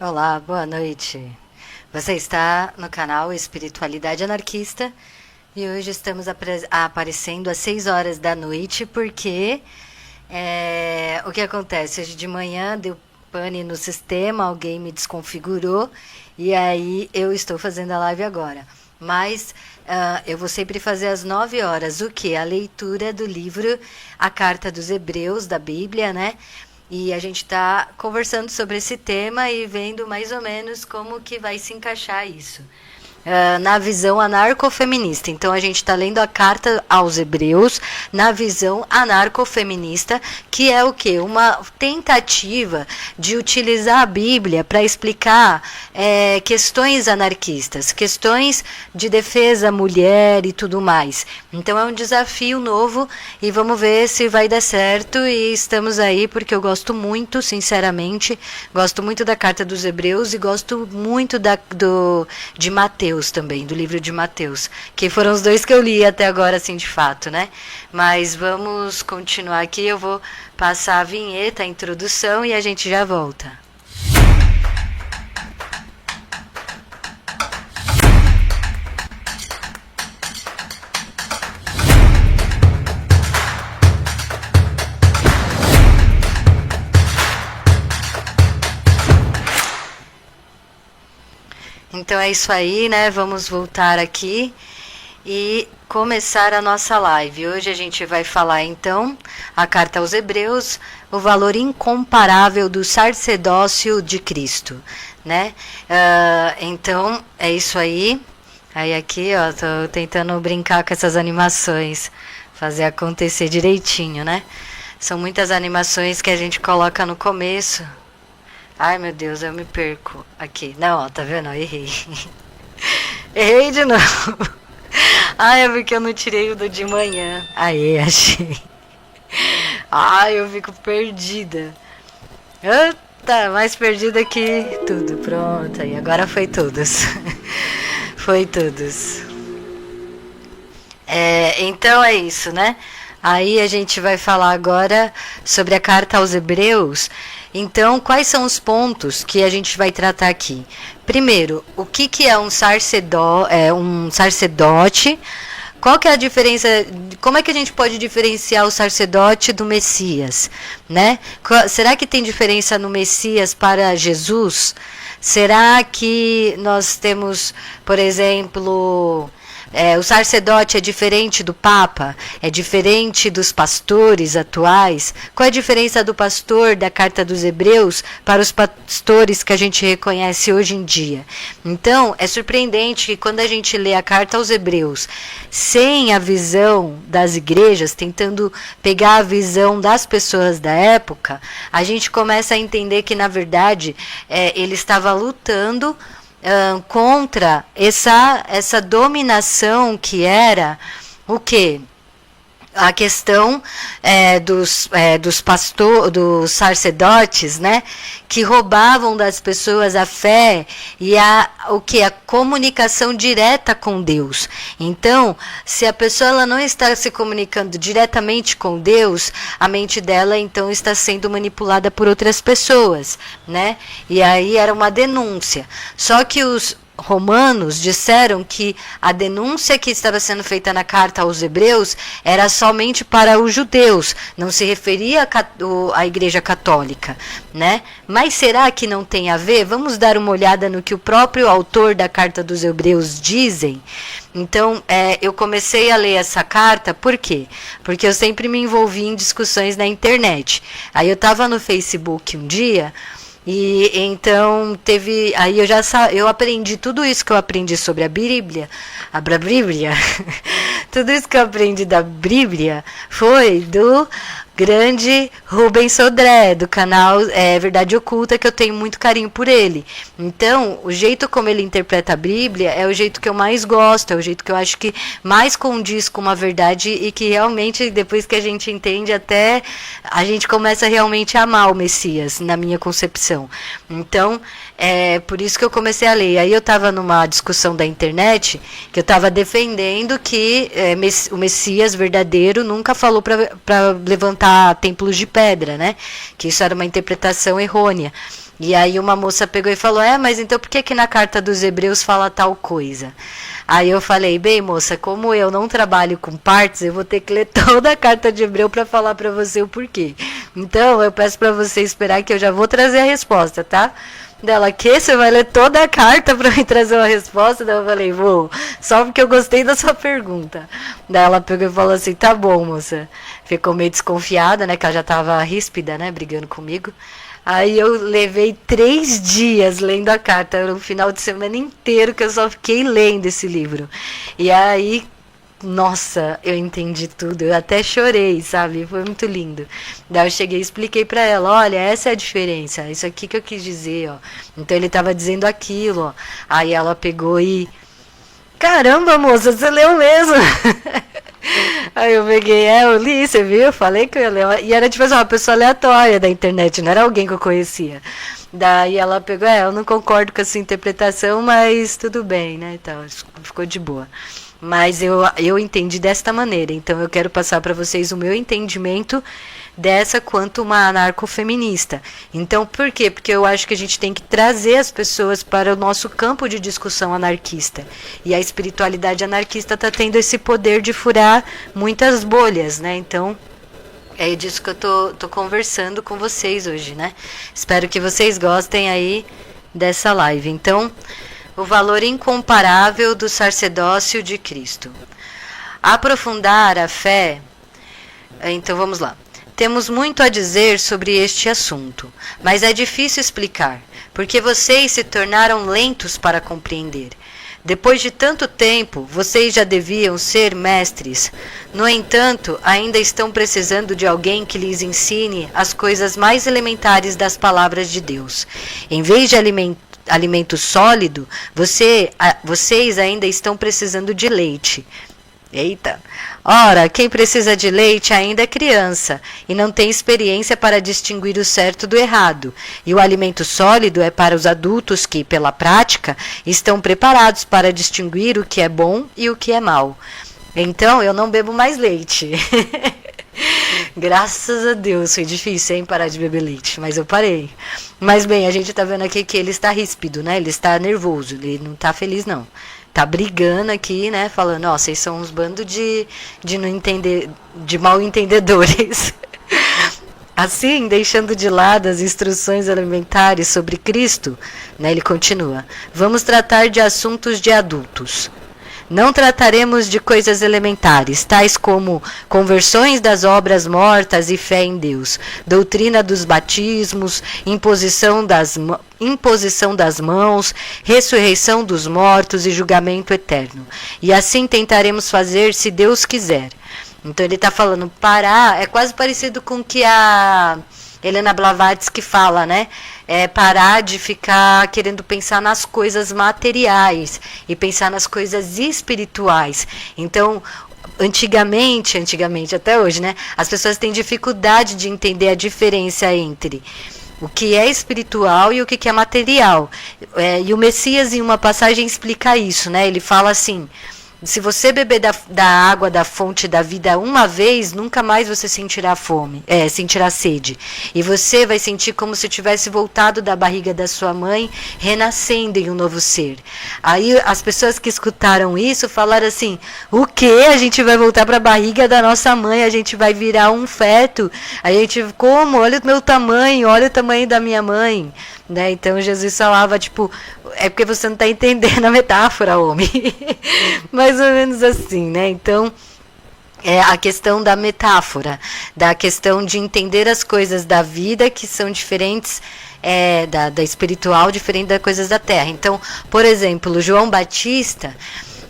Olá, boa noite. Você está no canal Espiritualidade Anarquista e hoje estamos aparecendo às 6 horas da noite porque o que acontece? Hoje de manhã deu pane no sistema, alguém me desconfigurou e aí eu estou fazendo a live agora. Mas eu vou sempre fazer às 9 horas, o que? A leitura do livro A Carta dos Hebreus, da Bíblia, né? E a gente está conversando sobre esse tema e vendo mais ou menos como que vai se encaixar isso. Na visão anarcofeminista. Então a gente está lendo a carta aos Hebreus na visão anarcofeminista, que é o quê? Uma tentativa de utilizar a Bíblia para explicar questões anarquistas, questões de defesa à mulher e tudo mais. Então é um desafio novo e vamos ver se vai dar certo, e estamos aí porque eu gosto muito, sinceramente, gosto muito da carta dos Hebreus e gosto muito de Mateus também, do livro de Mateus, que foram os dois que eu li até agora, assim, de fato, né? Mas vamos continuar aqui, eu vou passar a vinheta, a introdução, e a gente já volta. Então é isso aí, né? Vamos voltar aqui e começar a nossa live. Hoje a gente vai falar, então, a carta aos Hebreus, o valor incomparável do sacerdócio de Cristo, né? Então é isso aí. Aí aqui, ó, tô tentando brincar com essas animações, fazer acontecer direitinho, né? São muitas animações que a gente coloca no começo. Ai, meu Deus, eu me perco aqui. Não, ó, tá vendo? Eu errei. Errei de novo. Ai, é porque eu não tirei o do de manhã. Aí, achei. Ai, eu fico perdida. Eita, mais perdida que tudo. Pronto, aí. Agora foi todos. Foi todos. Então é isso, né? Aí a gente vai falar agora sobre a carta aos Hebreus. Então, quais são os pontos que a gente vai tratar aqui? Primeiro, o que é um sacerdote? Qual que é a diferença? Como é que a gente pode diferenciar o sacerdote do Messias, né? Será que tem diferença no Messias para Jesus? Será que nós temos, por exemplo, o sacerdote é diferente do Papa? É diferente dos pastores atuais? Qual é a diferença do pastor da Carta dos Hebreus para os pastores que a gente reconhece hoje em dia? Então, é surpreendente que quando a gente lê a Carta aos Hebreus sem a visão das igrejas, tentando pegar a visão das pessoas da época, a gente começa a entender que, na verdade, ele estava lutando contra essa dominação que era o quê? A questão dos sacerdotes, né, que roubavam das pessoas a fé e a comunicação direta com Deus. Então, se a pessoa ela não está se comunicando diretamente com Deus, a mente dela então está sendo manipulada por outras pessoas, né? E aí era uma denúncia. Só que os romanos disseram que a denúncia que estava sendo feita na carta aos Hebreus era somente para os judeus, não se referia à Igreja Católica, né? Mas será que não tem a ver? Vamos dar uma olhada no que o próprio autor da carta dos Hebreus dizem. Então, eu comecei a ler essa carta, por quê? Porque eu sempre me envolvi em discussões na internet. Aí eu estava no Facebook um dia. E então aí eu aprendi tudo isso que eu aprendi sobre a Bíblia, tudo isso que eu aprendi da Bíblia foi do grande Rubens Sodré, do canal Verdade Oculta, que eu tenho muito carinho por ele. Então, o jeito como ele interpreta a Bíblia é o jeito que eu mais gosto, é o jeito que eu acho que mais condiz com uma verdade e que realmente, depois que a gente entende, até a gente começa realmente a amar o Messias, na minha concepção. Então, É por isso que eu comecei a ler. Aí eu estava numa discussão da internet que eu estava defendendo que o Messias verdadeiro nunca falou para levantar templos de pedra, né? Que isso era uma interpretação errônea. E aí uma moça pegou e falou, mas então por que na carta dos Hebreus fala tal coisa? Aí eu falei, bem moça, como eu não trabalho com partes, eu vou ter que ler toda a carta de Hebreu para falar para você o porquê. Então eu peço para você esperar que eu já vou trazer a resposta, tá? Dela, que você vai ler toda a carta para me trazer uma resposta? Daí eu falei, vou, só porque eu gostei da sua pergunta. Daí ela pegou e falou assim, tá bom, moça. Ficou meio desconfiada, né, que ela já tava ríspida, né, brigando comigo. Aí eu levei 3 dias lendo a carta, era um final de semana inteiro que eu só fiquei lendo esse livro. E aí, nossa, eu entendi tudo, eu até chorei, sabe? Foi muito lindo. Daí eu cheguei e expliquei pra ela, olha, essa é a diferença, isso aqui que eu quis dizer, ó. Então ele tava dizendo aquilo, ó. Aí ela pegou e... Caramba, moça, você leu mesmo? Aí eu peguei, eu li, você viu? Eu falei que eu ia ler. E era tipo assim, uma pessoa aleatória da internet, não era alguém que eu conhecia. Daí ela pegou, eu não concordo com essa interpretação, mas tudo bem, né? Então, ficou de boa. Mas eu entendi desta maneira, então eu quero passar para vocês o meu entendimento dessa quanto uma anarcofeminista. Então, por quê? Porque eu acho que a gente tem que trazer as pessoas para o nosso campo de discussão anarquista. E a espiritualidade anarquista está tendo esse poder de furar muitas bolhas, né? Então, é disso que eu tô conversando com vocês hoje, né? Espero que vocês gostem aí dessa live. Então, o valor incomparável do sacerdócio de Cristo. Aprofundar a fé. Então, vamos lá. Temos muito a dizer sobre este assunto, mas é difícil explicar, porque vocês se tornaram lentos para compreender. Depois de tanto tempo, vocês já deviam ser mestres. No entanto, ainda estão precisando de alguém que lhes ensine as coisas mais elementares das palavras de Deus. Em vez de alimento sólido, vocês ainda estão precisando de leite. Eita! Ora, quem precisa de leite ainda é criança e não tem experiência para distinguir o certo do errado. E o alimento sólido é para os adultos que, pela prática, estão preparados para distinguir o que é bom e o que é mal. Então, eu não bebo mais leite. Graças a Deus, foi difícil, hein, parar de beber leite, mas eu parei. Mas bem, a gente tá vendo aqui que ele está ríspido, né? Ele está nervoso, ele não tá feliz, não. Tá brigando aqui, né? Falando, vocês são uns bandos de não entender, de mal entendedores. Assim, deixando de lado as instruções elementares sobre Cristo, né, ele continua, vamos tratar de assuntos de adultos. Não trataremos de coisas elementares, tais como conversões das obras mortas e fé em Deus, doutrina dos batismos, imposição das mãos, ressurreição dos mortos e julgamento eterno. E assim tentaremos fazer se Deus quiser. Então ele está falando, parar, é quase parecido com o que a Helena Blavatsky fala, né? É parar de ficar querendo pensar nas coisas materiais e pensar nas coisas espirituais. Então, antigamente, até hoje, né? As pessoas têm dificuldade de entender a diferença entre o que é espiritual e o que é material. E o Messias, em uma passagem, explica isso, né? Ele fala assim, se você beber da água da fonte da vida uma vez, nunca mais você sentirá sentirá sede. E você vai sentir como se tivesse voltado da barriga da sua mãe, renascendo em um novo ser. Aí as pessoas que escutaram isso falaram assim, o quê? A gente vai voltar para a barriga da nossa mãe, a gente vai virar um feto. A gente, como? Olha o meu tamanho, olha o tamanho da minha mãe. Né? Então Jesus falava, tipo, é porque você não está entendendo a metáfora, homem. Mais ou menos assim, né? Então, é a questão da metáfora, da questão de entender as coisas da vida que são diferentes, da espiritual, diferente das coisas da terra. Então, por exemplo, João Batista,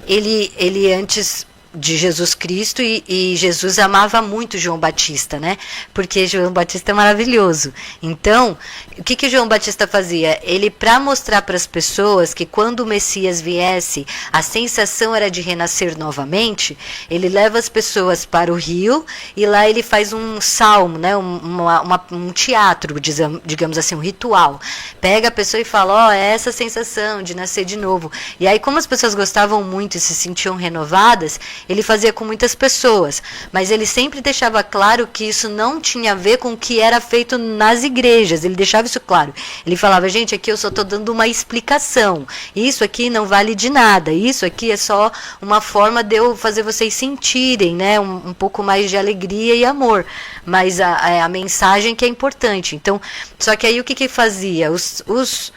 ele antes de Jesus Cristo, e Jesus amava muito João Batista, né? Porque João Batista é maravilhoso. Então, o que João Batista fazia? Ele, para mostrar para as pessoas que quando o Messias viesse, a sensação era de renascer novamente, ele leva as pessoas para o rio e lá ele faz um salmo, né? Um teatro, digamos assim, um ritual. Pega a pessoa e fala, ó, é essa sensação de nascer de novo. E aí, como as pessoas gostavam muito e se sentiam renovadas, ele fazia com muitas pessoas, mas ele sempre deixava claro que isso não tinha a ver com o que era feito nas igrejas. Ele deixava isso claro. Ele falava, gente, aqui eu só estou dando uma explicação. Isso aqui não vale de nada. Isso aqui é só uma forma de eu fazer vocês sentirem, né, um pouco mais de alegria e amor. Mas a mensagem que é importante. Então, só que aí o que fazia? Os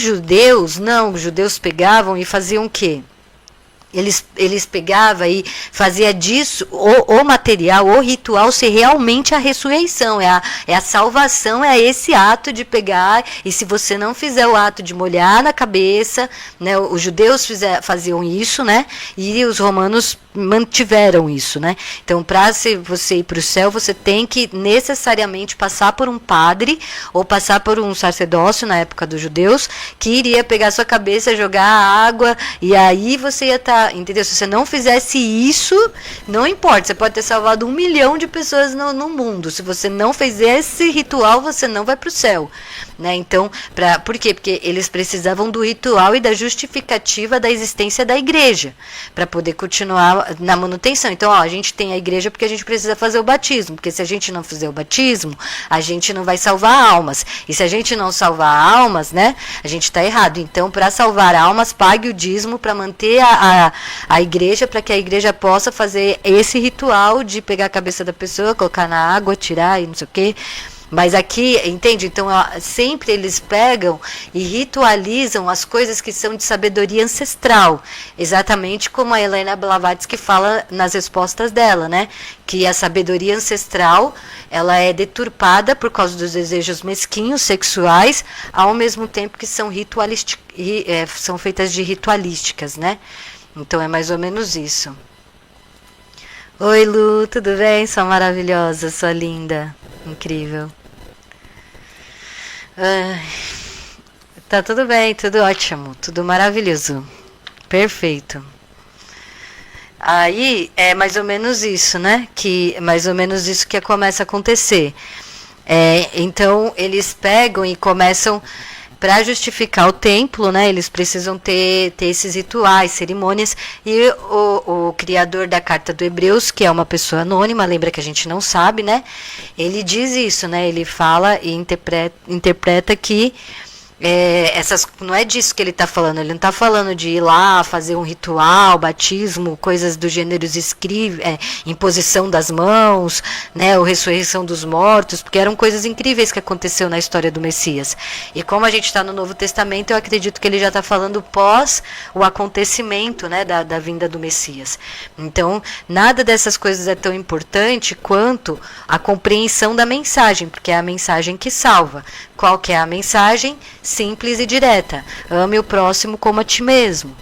judeus pegavam e faziam o quê? Eles pegavam e fazia disso o material, o ritual ser realmente a ressurreição, é a salvação, é esse ato de pegar, e se você não fizer o ato de molhar na cabeça, né, os judeus faziam isso, né, e os romanos mantiveram isso, né? Então, para você ir para o céu, você tem que necessariamente passar por um padre ou passar por um sacerdócio na época dos judeus que iria pegar sua cabeça, jogar água, e aí você ia estar, entendeu? Se você não fizesse isso, não importa, você pode ter salvado 1 milhão de pessoas no mundo. Se você não fez esse ritual, você não vai para o céu, né? Então, por quê? Porque eles precisavam do ritual e da justificativa da existência da igreja para poder continuar na manutenção. Então, a gente tem a igreja porque a gente precisa fazer o batismo, porque se a gente não fizer o batismo, a gente não vai salvar almas. E se a gente não salvar almas, né, a gente está errado. Então, para salvar almas, pague o dízimo para manter a igreja, para que a igreja possa fazer esse ritual de pegar a cabeça da pessoa, colocar na água, tirar e não sei o quê. Mas aqui, entende? Então, sempre eles pegam e ritualizam as coisas que são de sabedoria ancestral. Exatamente como a Helena Blavatsky fala nas respostas dela, né? Que a sabedoria ancestral, ela é deturpada por causa dos desejos mesquinhos, sexuais, ao mesmo tempo que são feitas de ritualísticas, né? Então, é mais ou menos isso. Oi, Lu, tudo bem? Sua maravilhosa, sua linda, incrível. Tá tudo bem, tudo ótimo, tudo maravilhoso, perfeito. Aí é mais ou menos isso, né? Mais ou menos isso que começa a acontecer. Então eles pegam e começam, para justificar o templo, né, eles precisam ter esses rituais, cerimônias, e o criador da carta do Hebreus, que é uma pessoa anônima, lembra que a gente não sabe, né, ele diz isso, né, ele fala e interpreta que não é disso que ele está falando, ele não está falando de ir lá fazer um ritual, batismo, coisas do gênero, imposição das mãos, né, ou ressurreição dos mortos, porque eram coisas incríveis que aconteceu na história do Messias. E como a gente está no Novo Testamento, eu acredito que ele já está falando pós o acontecimento, né, da vinda do Messias. Então, nada dessas coisas é tão importante quanto a compreensão da mensagem, porque é a mensagem que salva. Qual que é a mensagem? Simples e direta. Ame o próximo como a ti mesmo.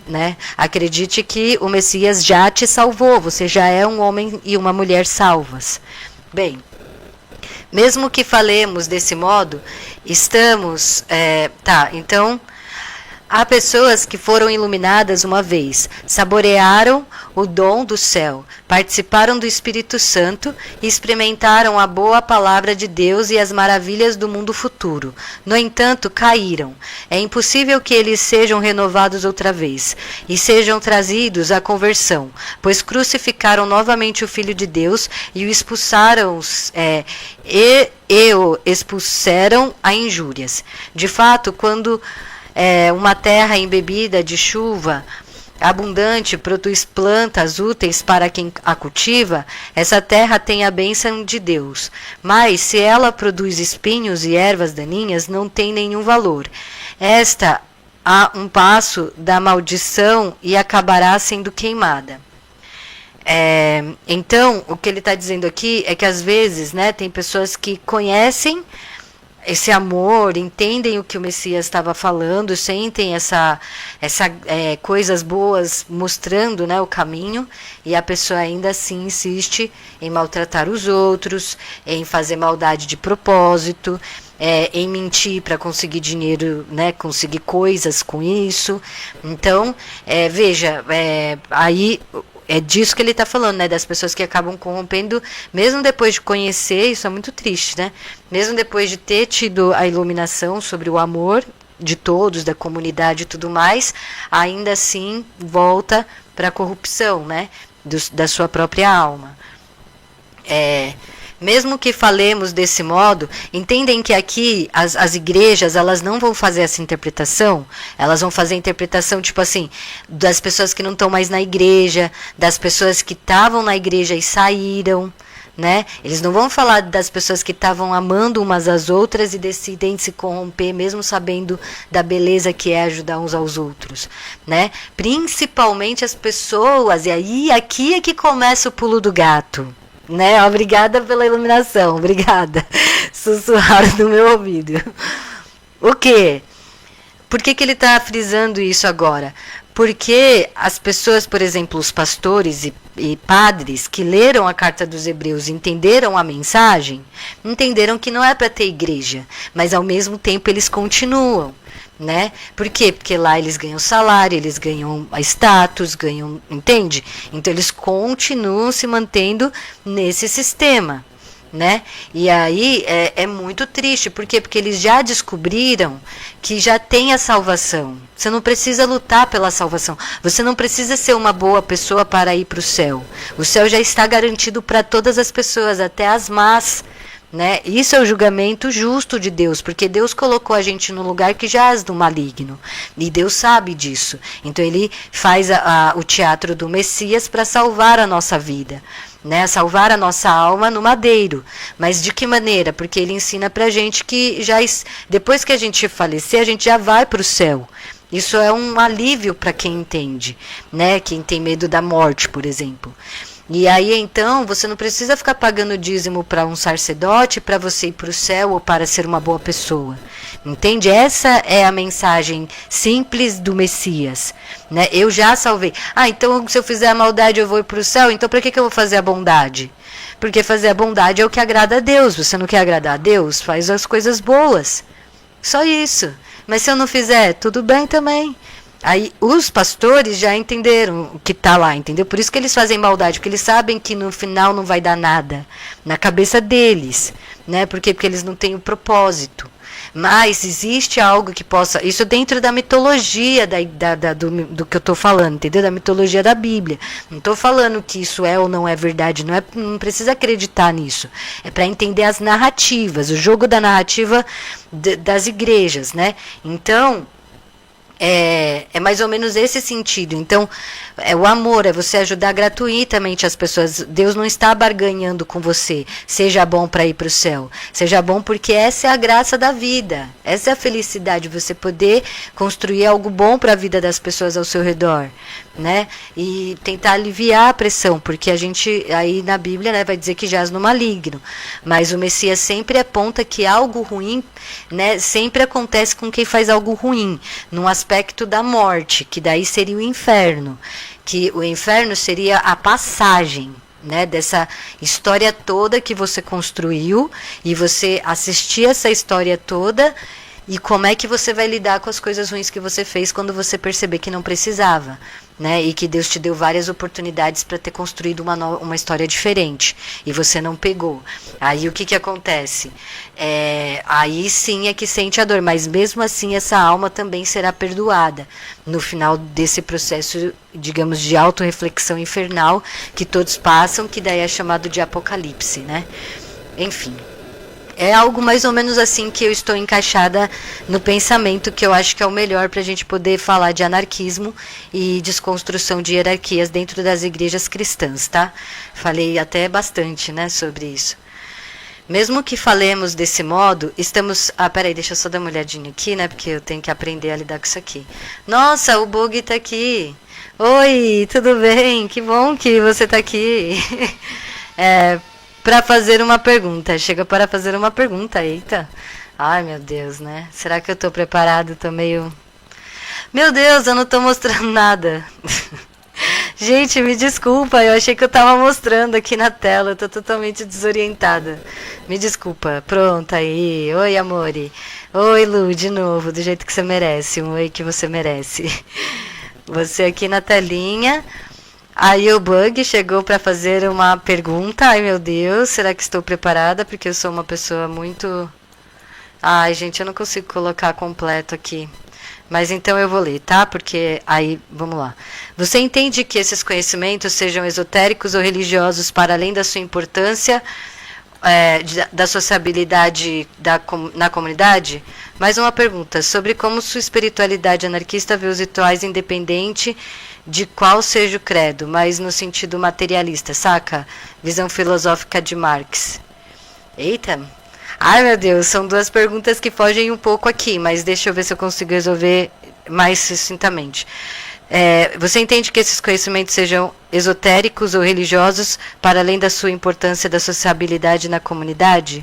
Né? Acredite que o Messias já te salvou. Você já é um homem e uma mulher salvas. Bem, mesmo que falemos desse modo, estamos... então... Há pessoas que foram iluminadas uma vez, saborearam o dom do céu, participaram do Espírito Santo e experimentaram a boa palavra de Deus e as maravilhas do mundo futuro. No entanto, caíram. É impossível que eles sejam renovados outra vez e sejam trazidos à conversão, pois crucificaram novamente o Filho de Deus e o expulsaram o expulsaram a injúrias. De fato, quando uma terra embebida de chuva abundante produz plantas úteis para quem a cultiva, essa terra tem a bênção de Deus. Mas se ela produz espinhos e ervas daninhas, não tem nenhum valor. Esta há um passo da maldição e acabará sendo queimada. Então, o que ele está dizendo aqui é que às vezes, né, tem pessoas que conhecem esse amor, entendem o que o Messias estava falando, sentem coisas boas mostrando, né, o caminho, e a pessoa ainda assim insiste em maltratar os outros, em fazer maldade de propósito, em mentir para conseguir dinheiro, né, conseguir coisas com isso. Então, veja, aí é disso que ele está falando, né? Das pessoas que acabam corrompendo, mesmo depois de conhecer, isso é muito triste, né? Mesmo depois de ter tido a iluminação sobre o amor de todos, da comunidade e tudo mais, ainda assim volta para a corrupção, né? Da sua própria alma. Mesmo que falemos desse modo, entendem que aqui as igrejas, elas não vão fazer essa interpretação, elas vão fazer a interpretação, tipo assim, das pessoas que não estão mais na igreja, das pessoas que estavam na igreja e saíram, né? Eles não vão falar das pessoas que estavam amando umas às outras e decidem se corromper, mesmo sabendo da beleza que é ajudar uns aos outros, né? Principalmente as pessoas, e aí aqui é que começa o pulo do gato. Né? Obrigada pela iluminação, obrigada. Sussurraram no meu ouvido. O quê? Por que ele está frisando isso agora? Porque as pessoas, por exemplo, os pastores e padres que leram a carta dos Hebreus e entenderam a mensagem, entenderam que não é para ter igreja, mas ao mesmo tempo eles continuam. Né? Por quê? Porque lá eles ganham salário, eles ganham status, ganham, entende? Então eles continuam se mantendo nesse sistema, né? E aí é muito triste, por quê? Porque eles já descobriram que já tem a salvação. Você não precisa lutar pela salvação. Você não precisa ser uma boa pessoa para ir para o céu. O céu já está garantido para todas as pessoas, até as más. Né? Isso é o julgamento justo de Deus, porque Deus colocou a gente no lugar que jaz do maligno, e Deus sabe disso. Então ele faz o teatro do Messias para salvar a nossa vida, né? Salvar a nossa alma no madeiro. Mas de que maneira? Porque ele ensina pra gente que depois que a gente falecer, a gente já vai para o céu. Isso é um alívio para quem entende, né? Quem tem medo da morte, por exemplo. E aí, então, você não precisa ficar pagando dízimo para um sacerdote para você ir para o céu ou para ser uma boa pessoa. Entende? Essa é a mensagem simples do Messias. Né? Eu já salvei. Então se eu fizer a maldade eu vou ir para o céu, então para que eu vou fazer a bondade? Porque fazer a bondade é o que agrada a Deus. Você não quer agradar a Deus? Faz as coisas boas. Só isso. Mas se eu não fizer, tudo bem também. Aí os pastores já entenderam o que está lá, entendeu? Por isso que eles fazem maldade, porque eles sabem que no final não vai dar nada na cabeça deles, né? Porque eles não têm o propósito. Mas existe algo que possa... Isso dentro da mitologia do que eu estou falando, entendeu? Da mitologia da Bíblia. Não estou falando que isso é ou não é verdade. Não precisa acreditar nisso. É para entender as narrativas, o jogo da narrativa das igrejas, né? Então... É mais ou menos esse sentido. Então, o amor é você ajudar gratuitamente as pessoas. Deus não está barganhando com você. Seja bom para ir para o céu. Seja bom porque essa é a graça da vida. Essa é a felicidade, você poder construir algo bom para a vida das pessoas ao seu redor, né? E tentar aliviar a pressão, porque a gente, aí na Bíblia, né, vai dizer que jaz no maligno. Mas o Messias sempre aponta que algo ruim, né, sempre acontece com quem faz algo ruim, num aspecto da morte, que daí seria o inferno, que o inferno seria a passagem, né, dessa história toda que você construiu, e você assistir essa história toda, e como é que você vai lidar com as coisas ruins que você fez quando você perceber que não precisava, né? E que Deus te deu várias oportunidades para ter construído uma história diferente e você não pegou. Aí o que acontece? Aí sim é que sente a dor, mas mesmo assim essa alma também será perdoada no final desse processo, digamos, de autorreflexão infernal que todos passam, que daí é chamado de apocalipse, né? Enfim. É algo mais ou menos assim que eu estou encaixada no pensamento, que eu acho que é o melhor para a gente poder falar de anarquismo e desconstrução de hierarquias dentro das igrejas cristãs, tá? Falei até bastante, né, sobre isso. Mesmo que falemos desse modo, estamos... peraí, deixa eu só dar uma olhadinha aqui, né, porque eu tenho que aprender a lidar com isso aqui. Nossa, o Bug tá aqui. Oi, tudo bem? Que bom que você tá aqui. Para fazer uma pergunta. Chega para fazer uma pergunta, eita. Ai, meu Deus, né? Será que eu tô preparado? Tô meio. Meu Deus, eu não tô mostrando nada. Gente, me desculpa, eu achei que eu tava mostrando aqui na tela, eu tô totalmente desorientada. Me desculpa. Pronto, aí. Oi, amore. Oi, Lu, de novo, do jeito que você merece. Um oi que você merece. Você aqui na telinha. Aí o Bug chegou para fazer uma pergunta. Ai, meu Deus, será que estou preparada? Porque eu sou uma pessoa muito. Ai, gente, eu não consigo colocar completo aqui. Mas então eu vou ler, tá? Porque aí, vamos lá. Você entende que esses conhecimentos sejam esotéricos ou religiosos para além da sua importância, da sociabilidade na comunidade? Mais uma pergunta, sobre como sua espiritualidade anarquista vê os rituais independente de qual seja o credo, mas no sentido materialista, saca? Visão filosófica de Marx. Eita! Ai, meu Deus, são duas perguntas que fogem um pouco aqui, mas deixa eu ver se eu consigo resolver mais sucintamente. Você entende que esses conhecimentos sejam esotéricos ou religiosos para além da sua importância da sociabilidade na comunidade?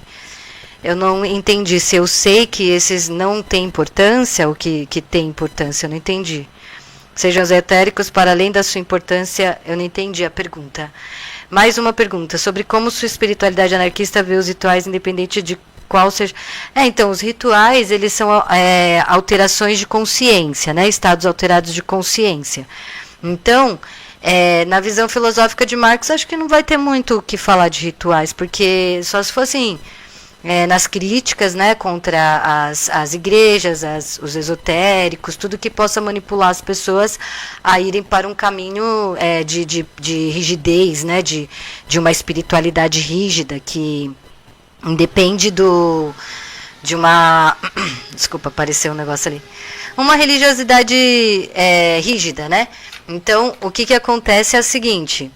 Eu não entendi se eu sei que esses não têm importância ou que têm importância, eu não entendi. Sejam esotéricos para além da sua importância, eu não entendi a pergunta. Mais uma pergunta, sobre como sua espiritualidade anarquista vê os rituais, independente de qual seja... então, os rituais, eles são alterações de consciência, né? Estados alterados de consciência. Então, na visão filosófica de Marx, acho que não vai ter muito o que falar de rituais, porque só se fossem... nas críticas, né, contra as igrejas, os esotéricos, tudo que possa manipular as pessoas a irem para um caminho de rigidez, né, de uma espiritualidade rígida que independe de uma... Desculpa, apareceu um negócio ali. Uma religiosidade rígida, né? Então, o que acontece é o seguinte...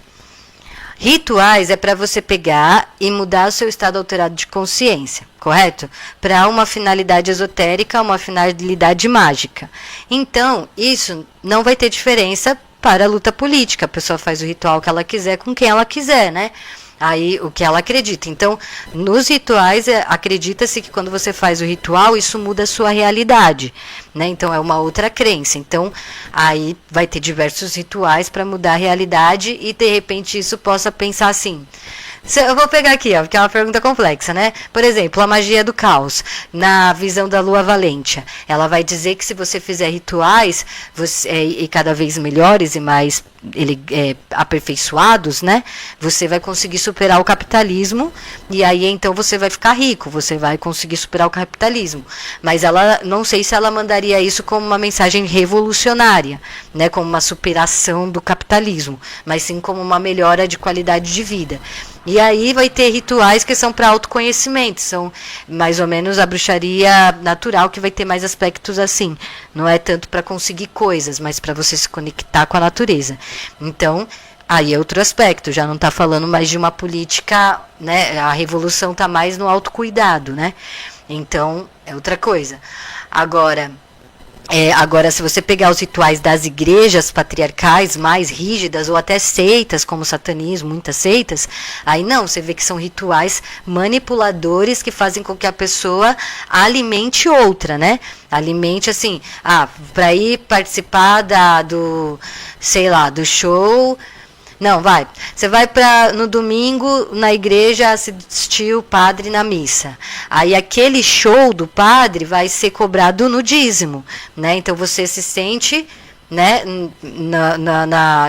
Rituais é para você pegar e mudar o seu estado alterado de consciência, correto? Para uma finalidade esotérica, uma finalidade mágica. Então, isso não vai ter diferença para a luta política. A pessoa faz o ritual que ela quiser com quem ela quiser, né? Aí, o que ela acredita. Então, nos rituais, acredita-se que quando você faz o ritual, isso muda a sua realidade, né? Então, é uma outra crença. Então, aí vai ter diversos rituais para mudar a realidade e, de repente, isso possa pensar assim... Eu vou pegar aqui, ó, porque é uma pergunta complexa, né? Por exemplo, a magia do caos, na visão da Lua Valentia. Ela vai dizer que se você fizer rituais e cada vez melhores e mais aperfeiçoados, né? Você vai conseguir superar o capitalismo e aí então você vai ficar rico, você vai conseguir superar o capitalismo. Mas ela, não sei se ela mandaria isso como uma mensagem revolucionária, né? Como uma superação do capitalismo, mas sim como uma melhora de qualidade de vida. E aí vai ter rituais que são para autoconhecimento, são mais ou menos a bruxaria natural, que vai ter mais aspectos assim. Não é tanto para conseguir coisas, mas para você se conectar com a natureza. Então, aí é outro aspecto, já não está falando mais de uma política, né? A revolução está mais no autocuidado, né? Então, é outra coisa. Agora, se você pegar os rituais das igrejas patriarcais mais rígidas, ou até seitas, como o satanismo, muitas seitas, aí não, você vê que são rituais manipuladores que fazem com que a pessoa alimente outra, né? Alimente assim, para ir participar do show... Não, você vai no domingo na igreja assistir o padre na missa. Aí aquele show do padre vai ser cobrado no dízimo, né? Então você se sente, né,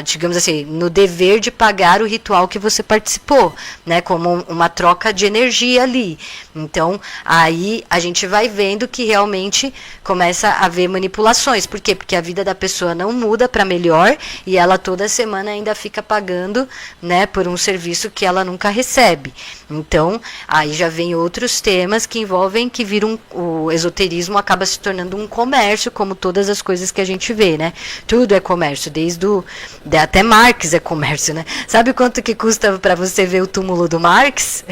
digamos assim, no dever de pagar o ritual que você participou, né, como uma troca de energia ali. Então, aí a gente vai vendo que realmente começa a haver manipulações. Por quê? Porque a vida da pessoa não muda para melhor e ela toda semana ainda fica pagando, né, por um serviço que ela nunca recebe. Então, aí já vem outros temas que envolvem que o esoterismo acaba se tornando um comércio, como todas as coisas que a gente vê, né? Tudo é comércio, até Marx é comércio, né? Sabe quanto que custa para você ver o túmulo do Marx?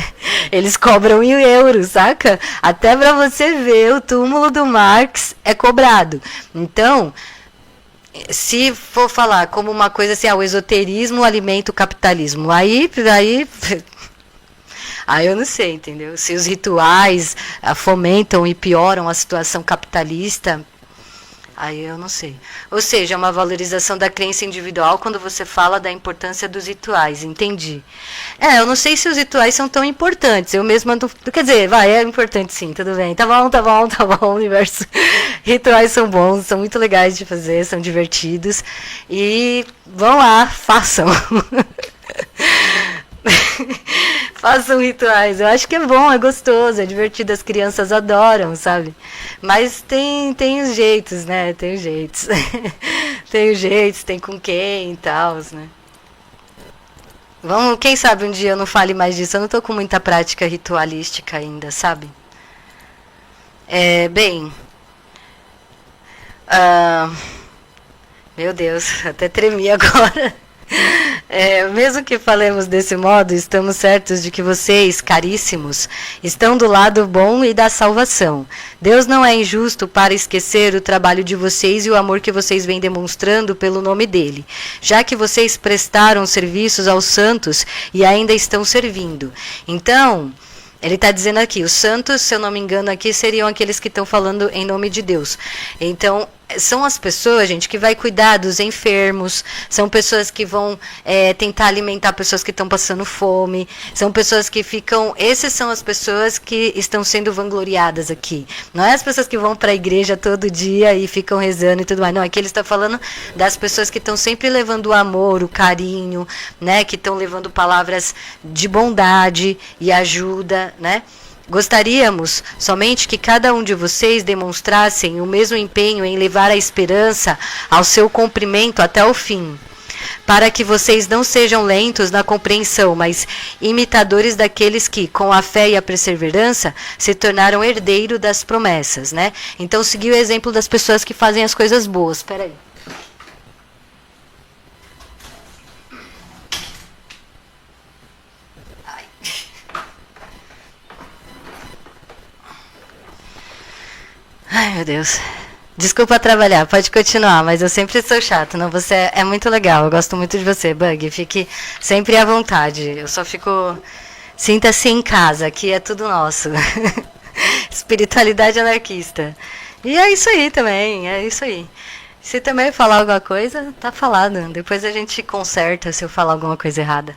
Eles cobram em euros, saca? Até para você ver o túmulo do Marx é cobrado. Então, se for falar como uma coisa assim, o esoterismo alimenta o capitalismo, aí Aí eu não sei, entendeu? Se os rituais fomentam e pioram a situação capitalista, aí eu não sei. Ou seja, é uma valorização da crença individual quando você fala da importância dos rituais, entendi. Eu não sei se os rituais são tão importantes. Eu mesma não... Quer dizer, é importante sim, tudo bem. Tá bom, universo. Rituais são bons, são muito legais de fazer, são divertidos. E vão lá, façam. Façam rituais. Eu acho que é bom, é gostoso, é divertido, as crianças adoram, sabe? Mas tem os jeitos, né? Tem os jeitos. Tem os jeitos, tem com quem e tal, né? Vamos, quem sabe um dia eu não fale mais disso. Eu não tô com muita prática ritualística ainda, sabe? Bem. Meu Deus, até tremi agora. Mesmo que falemos desse modo, estamos certos de que vocês, caríssimos, estão do lado bom e da salvação. Deus não é injusto para esquecer o trabalho de vocês e o amor que vocês vêm demonstrando pelo nome dele, já que vocês prestaram serviços aos santos e ainda estão servindo. Então, ele está dizendo aqui, os santos, se eu não me engano aqui, seriam aqueles que estão falando em nome de Deus. Então, são as pessoas, gente, que vai cuidar dos enfermos, são pessoas que vão tentar alimentar pessoas que estão passando fome, são pessoas que ficam... Essas são as pessoas que estão sendo vangloriadas aqui. Não é as pessoas que vão para a igreja todo dia e ficam rezando e tudo mais. Não, aqui ele está falando das pessoas que estão sempre levando o amor, o carinho, né? Que estão levando palavras de bondade e ajuda, né? Gostaríamos somente que cada um de vocês demonstrassem o mesmo empenho em levar a esperança ao seu cumprimento até o fim, para que vocês não sejam lentos na compreensão, mas imitadores daqueles que, com a fé e a perseverança, se tornaram herdeiros das promessas, né? Então, seguir o exemplo das pessoas que fazem as coisas boas. Espera aí. Ai, meu Deus. Desculpa trabalhar, pode continuar, mas eu sempre sou chato, não? Você é muito legal, eu gosto muito de você, Bug. Fique sempre à vontade. Eu só fico... Sinta-se em casa, aqui é tudo nosso. Espiritualidade anarquista. E é isso aí também, é isso aí. Se também falar alguma coisa, tá falado. Depois a gente conserta se eu falar alguma coisa errada.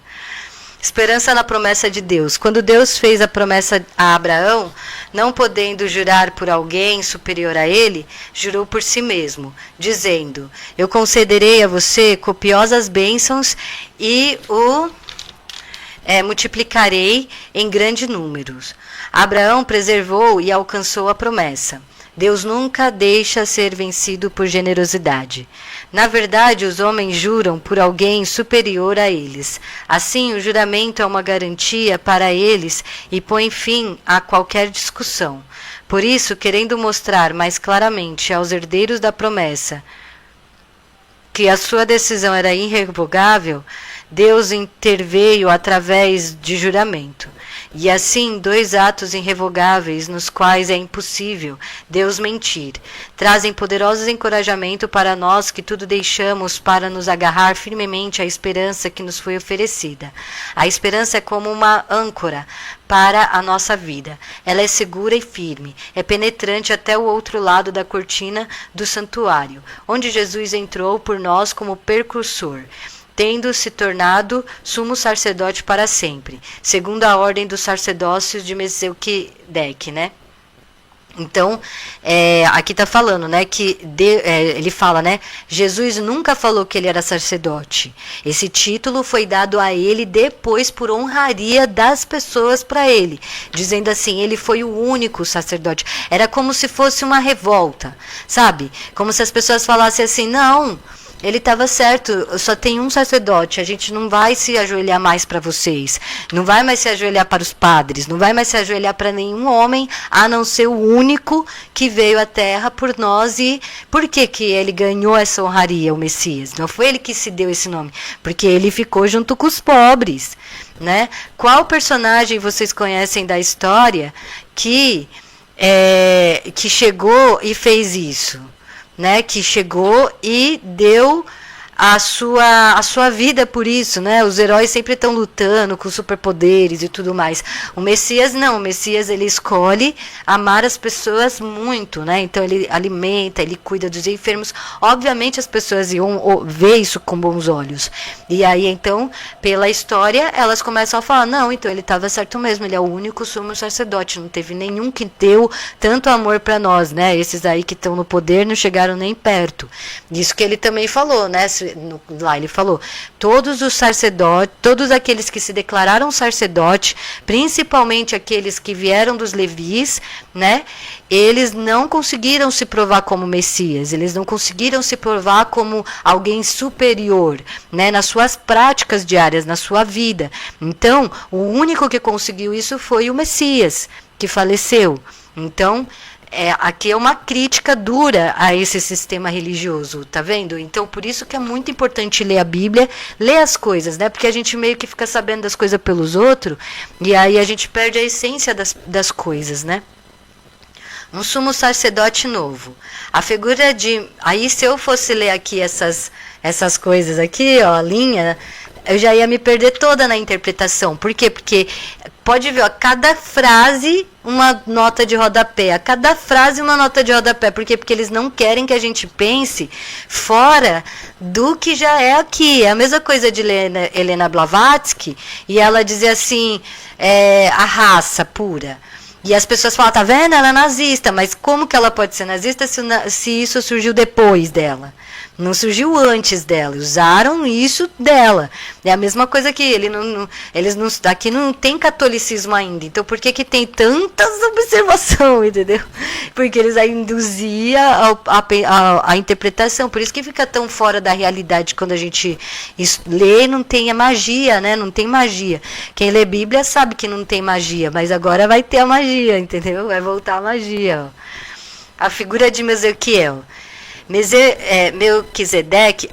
Esperança na promessa de Deus. Quando Deus fez a promessa a Abraão, não podendo jurar por alguém superior a ele, jurou por si mesmo, dizendo: eu concederei a você copiosas bênçãos e o multiplicarei em grandes números. Abraão preservou e alcançou a promessa. Deus nunca deixa ser vencido por generosidade. Na verdade, os homens juram por alguém superior a eles. Assim, o juramento é uma garantia para eles e põe fim a qualquer discussão. Por isso, querendo mostrar mais claramente aos herdeiros da promessa que a sua decisão era irrevogável, Deus interveio através de juramento. E assim, dois atos irrevogáveis nos quais é impossível Deus mentir, trazem poderoso encorajamento para nós que tudo deixamos para nos agarrar firmemente à esperança que nos foi oferecida. A esperança é como uma âncora para a nossa vida. Ela é segura e firme, é penetrante até o outro lado da cortina do santuário, onde Jesus entrou por nós como precursor, tendo se tornado sumo sacerdote para sempre, segundo a ordem dos sacerdócios de Melquisedeque, né? Então, aqui está falando, né, que ele fala, né, Jesus nunca falou que ele era sacerdote. Esse título foi dado a ele depois por honraria das pessoas para ele, dizendo assim, ele foi o único sacerdote. Era como se fosse uma revolta, sabe? Como se as pessoas falassem assim, não, ele estava certo, só tem um sacerdote, a gente não vai se ajoelhar mais para vocês, não vai mais se ajoelhar para os padres, não vai mais se ajoelhar para nenhum homem, a não ser o único que veio à terra por nós. E por que que ele ganhou essa honraria, o Messias? Não foi ele que se deu esse nome, porque ele ficou junto com os pobres, né? Qual personagem vocês conhecem da história que chegou e fez isso? Né, que chegou e deu a sua vida por isso, né? Os heróis sempre estão lutando com superpoderes e tudo mais. O Messias não, o Messias ele escolhe amar as pessoas muito, né? Então ele alimenta, ele cuida dos enfermos. Obviamente as pessoas iam ver isso com bons olhos. E aí então, pela história, elas começam a falar, não, então ele estava certo mesmo, ele é o único sumo sacerdote, não teve nenhum que deu tanto amor para nós, né? Esses aí que estão no poder não chegaram nem perto. Isso que ele também falou, né? Lá ele falou, todos os sacerdotes, todos aqueles que se declararam sacerdote, principalmente aqueles que vieram dos levis, né? Eles não conseguiram se provar como Messias, eles não conseguiram se provar como alguém superior, né? Nas suas práticas diárias, na sua vida. Então, o único que conseguiu isso foi o Messias, que faleceu. Então, aqui é uma crítica dura a esse sistema religioso, tá vendo? Então, por isso que é muito importante ler a Bíblia, ler as coisas, né? Porque a gente meio que fica sabendo das coisas pelos outros, e aí a gente perde a essência das coisas, né? Um sumo sacerdote novo. A figura de... Aí, se eu fosse ler aqui essas coisas aqui, ó, a linha, eu já ia me perder toda na interpretação. Por quê? Porque pode ver, ó, cada frase uma nota de rodapé, a cada frase uma nota de rodapé. Por quê? Porque eles não querem que a gente pense fora do que já é aqui. É a mesma coisa de Helena Blavatsky, e ela dizia assim, a raça pura. E as pessoas falam, tá vendo? Ela é nazista, mas como que ela pode ser nazista se isso surgiu depois dela? Não surgiu antes dela, usaram isso dela. É a mesma coisa que eles não, aqui não tem catolicismo ainda. Então por que tem tantas observações, entendeu? Porque eles aí induziam a interpretação. Por isso que fica tão fora da realidade quando a gente lê, não tem a magia, né? Não tem magia. Quem lê Bíblia sabe que não tem magia, mas agora vai ter a magia, entendeu? Vai voltar a magia. Ó. A figura de Ezequiel. Melquisedeque,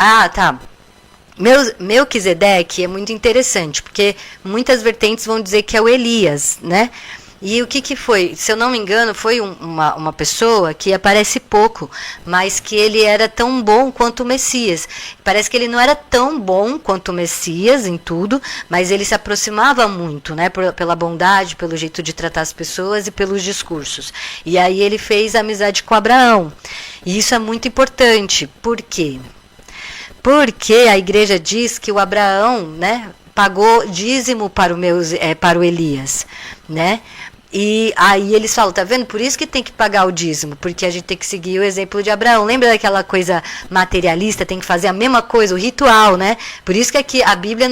Melquisedeque é muito interessante, porque muitas vertentes vão dizer que é o Elias, né? E o que foi? Se eu não me engano, foi uma pessoa que aparece pouco, mas que ele era tão bom quanto o Messias. Parece que ele não era tão bom quanto o Messias em tudo, mas ele se aproximava muito, né? Pela bondade, pelo jeito de tratar as pessoas e pelos discursos. E aí ele fez amizade com Abraão. E isso é muito importante. Por quê? Porque a igreja diz que o Abraão, né, pagou dízimo para o Elias, né? E aí eles falam, tá vendo? Por isso que tem que pagar o dízimo, porque a gente tem que seguir o exemplo de Abraão. Lembra daquela coisa materialista, tem que fazer a mesma coisa, o ritual, né? Por isso que aqui a Bíblia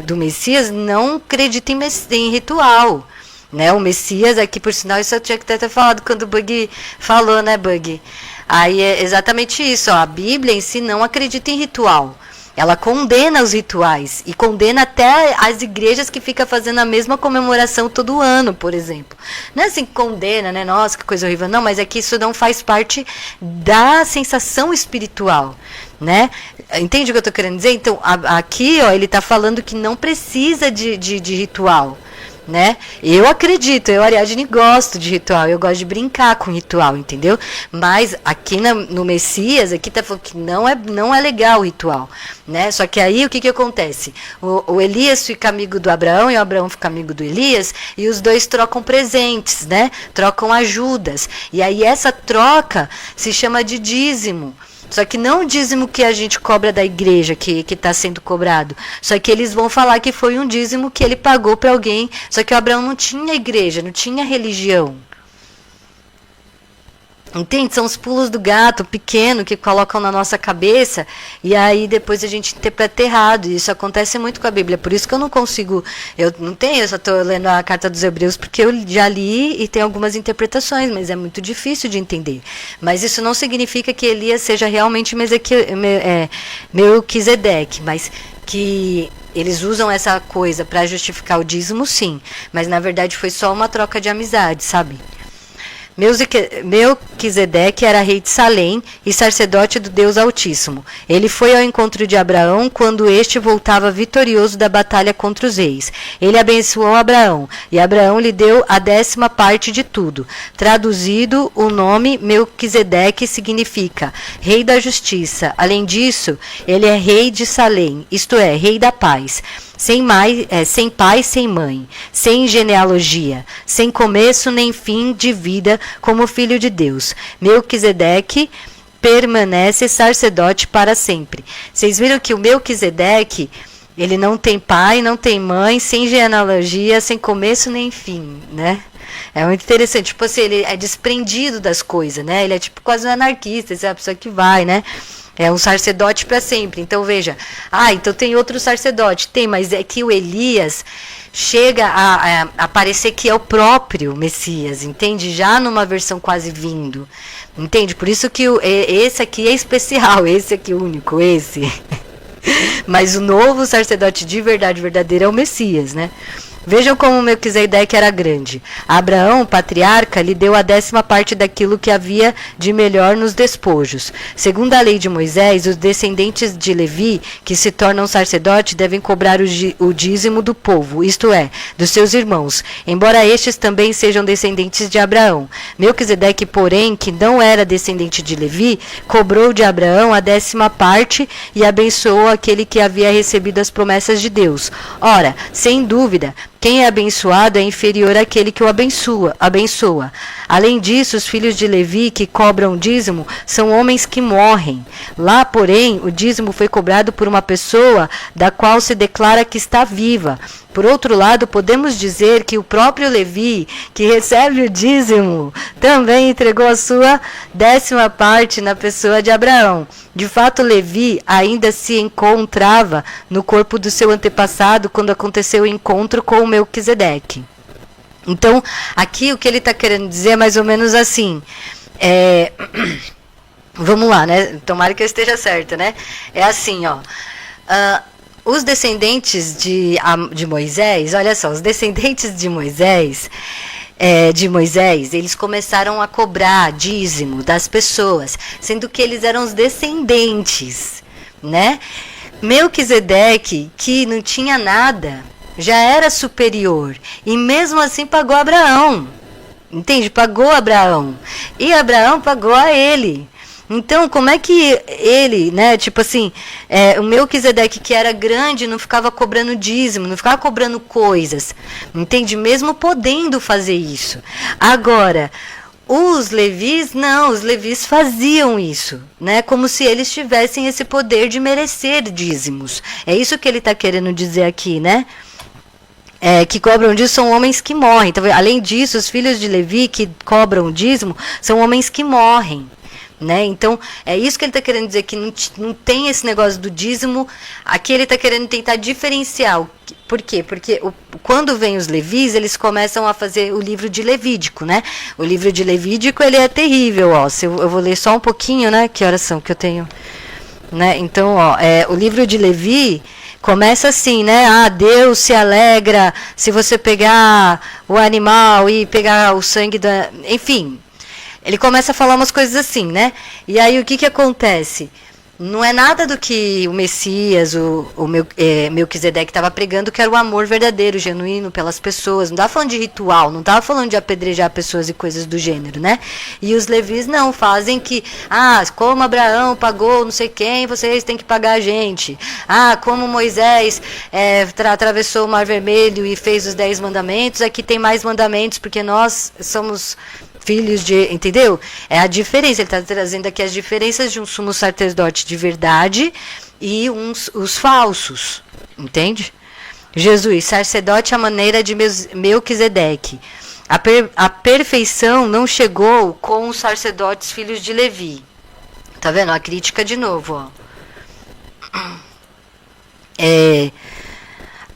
do Messias não acredita em ritual, né? O Messias aqui, por sinal, isso eu tinha que ter falado quando o Bug falou, né, Bug? Aí é exatamente isso, ó, a Bíblia em si não acredita em ritual. Ela condena os rituais e condena até as igrejas que ficam fazendo a mesma comemoração todo ano, por exemplo. Não é assim que condena, né? Nossa, que coisa horrível. Não, mas é que isso não faz parte da sensação espiritual, né? Entende o que eu estou querendo dizer? Então, aqui, ó, ele está falando que não precisa de ritual. Né? Eu acredito, eu, Ariadne, gosto de ritual, eu gosto de brincar com ritual, entendeu? Mas aqui no Messias, aqui tá falando que não é legal o ritual, né? Só que aí o que acontece? O Elias fica amigo do Abraão e o Abraão fica amigo do Elias e os dois trocam presentes, né? Trocam ajudas. E aí essa troca se chama de dízimo. Só que não o dízimo que a gente cobra da igreja, que está sendo cobrado. Só que eles vão falar que foi um dízimo que ele pagou para alguém. Só que o Abraão não tinha igreja, não tinha religião. Entende? São os pulos do gato pequeno que colocam na nossa cabeça e aí depois a gente interpreta errado. E isso acontece muito com a Bíblia. Por isso que eu não consigo, eu só estou lendo a Carta dos Hebreus porque eu já li e tem algumas interpretações, mas é muito difícil de entender. Mas isso não significa que Elias seja realmente Melquisedeque, mas que eles usam essa coisa para justificar o dízimo, sim. Mas na verdade foi só uma troca de amizade, sabe? Melquisedeque era rei de Salém e sacerdote do Deus Altíssimo. Ele foi ao encontro de Abraão quando este voltava vitorioso da batalha contra os reis. Ele abençoou Abraão, e Abraão lhe deu a 10ª parte de tudo. Traduzido, o nome Melquisedeque significa rei da justiça. Além disso, ele é rei de Salém, isto é, rei da paz. Sem pai, sem mãe, sem genealogia, sem começo nem fim de vida, como filho de Deus. Melquisedeque permanece sacerdote para sempre. Vocês viram que o Melquisedeque, ele não tem pai, não tem mãe, sem genealogia, sem começo nem fim, né? É muito interessante, tipo assim, ele é desprendido das coisas, né? Ele é tipo quase um anarquista, essa é a pessoa que vai, né? É um sacerdote para sempre. Então veja, então tem outro sacerdote. Tem, mas é que o Elias chega a parecer que é o próprio Messias, entende? Já numa versão quase vindo, entende? Por isso que esse aqui é especial, esse aqui é único, esse. Mas o novo sacerdote de verdade, verdadeiro, é o Messias, né? Vejam como Melquisedeque era grande. Abraão, patriarca, lhe deu a 10ª parte daquilo que havia de melhor nos despojos. Segundo a lei de Moisés, os descendentes de Levi, que se tornam sacerdote, devem cobrar o dízimo do povo, isto é, dos seus irmãos, embora estes também sejam descendentes de Abraão. Melquisedeque, porém, que não era descendente de Levi, cobrou de Abraão a 10ª parte e abençoou aquele que havia recebido as promessas de Deus. Ora, sem dúvida, quem é abençoado é inferior àquele que o abençoa. Além disso, os filhos de Levi que cobram dízimo são homens que morrem. Lá, porém, o dízimo foi cobrado por uma pessoa da qual se declara que está viva. Por outro lado, podemos dizer que o próprio Levi, que recebe o dízimo, também entregou a sua 10ª parte na pessoa de Abraão. De fato, Levi ainda se encontrava no corpo do seu antepassado quando aconteceu o encontro com o Melquisedeque. Então, aqui o que ele está querendo dizer é mais ou menos assim. Vamos lá, né? Tomara que eu esteja certa, né? É assim, ó. Os descendentes de Moisés, olha só, os descendentes de Moisés, eles começaram a cobrar dízimo das pessoas, sendo que eles eram os descendentes, né? Melquisedeque, que não tinha nada, já era superior, e mesmo assim pagou Abraão, entende? Pagou Abraão, e Abraão pagou a ele. Então, como é que ele, né, tipo assim, o Melquisedeque, que era grande, não ficava cobrando dízimo, não ficava cobrando coisas, entende? Mesmo podendo fazer isso. Agora, os levis, não, os levis faziam isso, né, como se eles tivessem esse poder de merecer dízimos. É isso que ele está querendo dizer aqui, né? Que cobram dízimo são homens que morrem. Então, além disso, os filhos de Levi que cobram dízimo são homens que morrem. Né? Então, é isso que ele está querendo dizer, que não tem esse negócio do dízimo. Aqui ele está querendo tentar diferenciar. Por quê? Porque quando vem os levis, eles começam a fazer o livro de Levítico, né? O livro de Levítico, ele é terrível, ó. Eu vou ler só um pouquinho, né? Que horas são que eu tenho? Né? Então, ó, o livro de Levi começa assim, né? Deus se alegra se você pegar o animal e pegar o sangue da... Enfim... Ele começa a falar umas coisas assim, né? E aí o que acontece? Não é nada do que o Messias, o Melquisedeque estava pregando, que era o amor verdadeiro, genuíno pelas pessoas. Não estava falando de ritual, não estava falando de apedrejar pessoas e coisas do gênero, né? E os levis não, fazem que, como Abraão pagou não sei quem, vocês têm que pagar a gente. Como Moisés atravessou o Mar Vermelho e fez os 10 mandamentos, aqui tem mais mandamentos, porque nós somos... filhos de... Entendeu? É a diferença. Ele está trazendo aqui as diferenças de um sumo sacerdote de verdade e os falsos. Entende? Jesus, sacerdote à maneira de Melquisedeque. A perfeição não chegou com os sacerdotes filhos de Levi. Tá vendo? A crítica de novo, ó.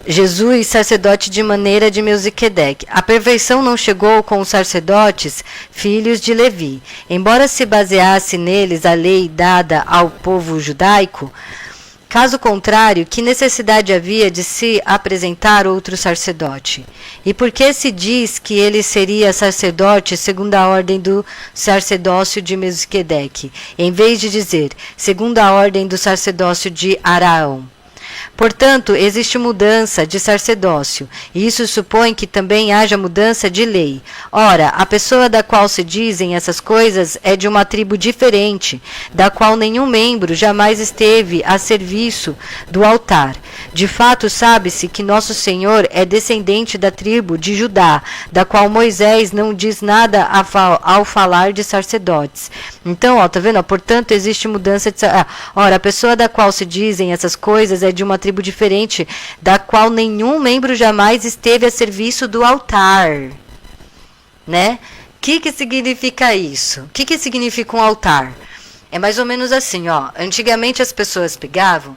Jesus, sacerdote de maneira de Melquisedeque. A perfeição não chegou com os sacerdotes, filhos de Levi. Embora se baseasse neles a lei dada ao povo judaico, Caso contrário, que necessidade havia de se apresentar outro sacerdote? E por que se diz que ele seria sacerdote segundo a ordem do sacerdócio de Melquisedeque, em vez de dizer segundo a ordem do sacerdócio de Araão? Portanto, existe mudança de sacerdócio, e isso supõe que também haja mudança de lei. Ora, a pessoa da qual se dizem essas coisas é de uma tribo diferente, da qual nenhum membro jamais esteve a serviço do altar. De fato, sabe-se que nosso Senhor é descendente da tribo de Judá, da qual Moisés não diz nada ao falar de sacerdotes. Então, ó, tá vendo? Portanto, existe mudança de... Ora, a pessoa da qual se dizem essas coisas é de uma tribo diferente, da qual nenhum membro jamais esteve a serviço do altar. Né? O que significa isso? O que significa um altar? É mais ou menos assim, ó. Antigamente as pessoas pegavam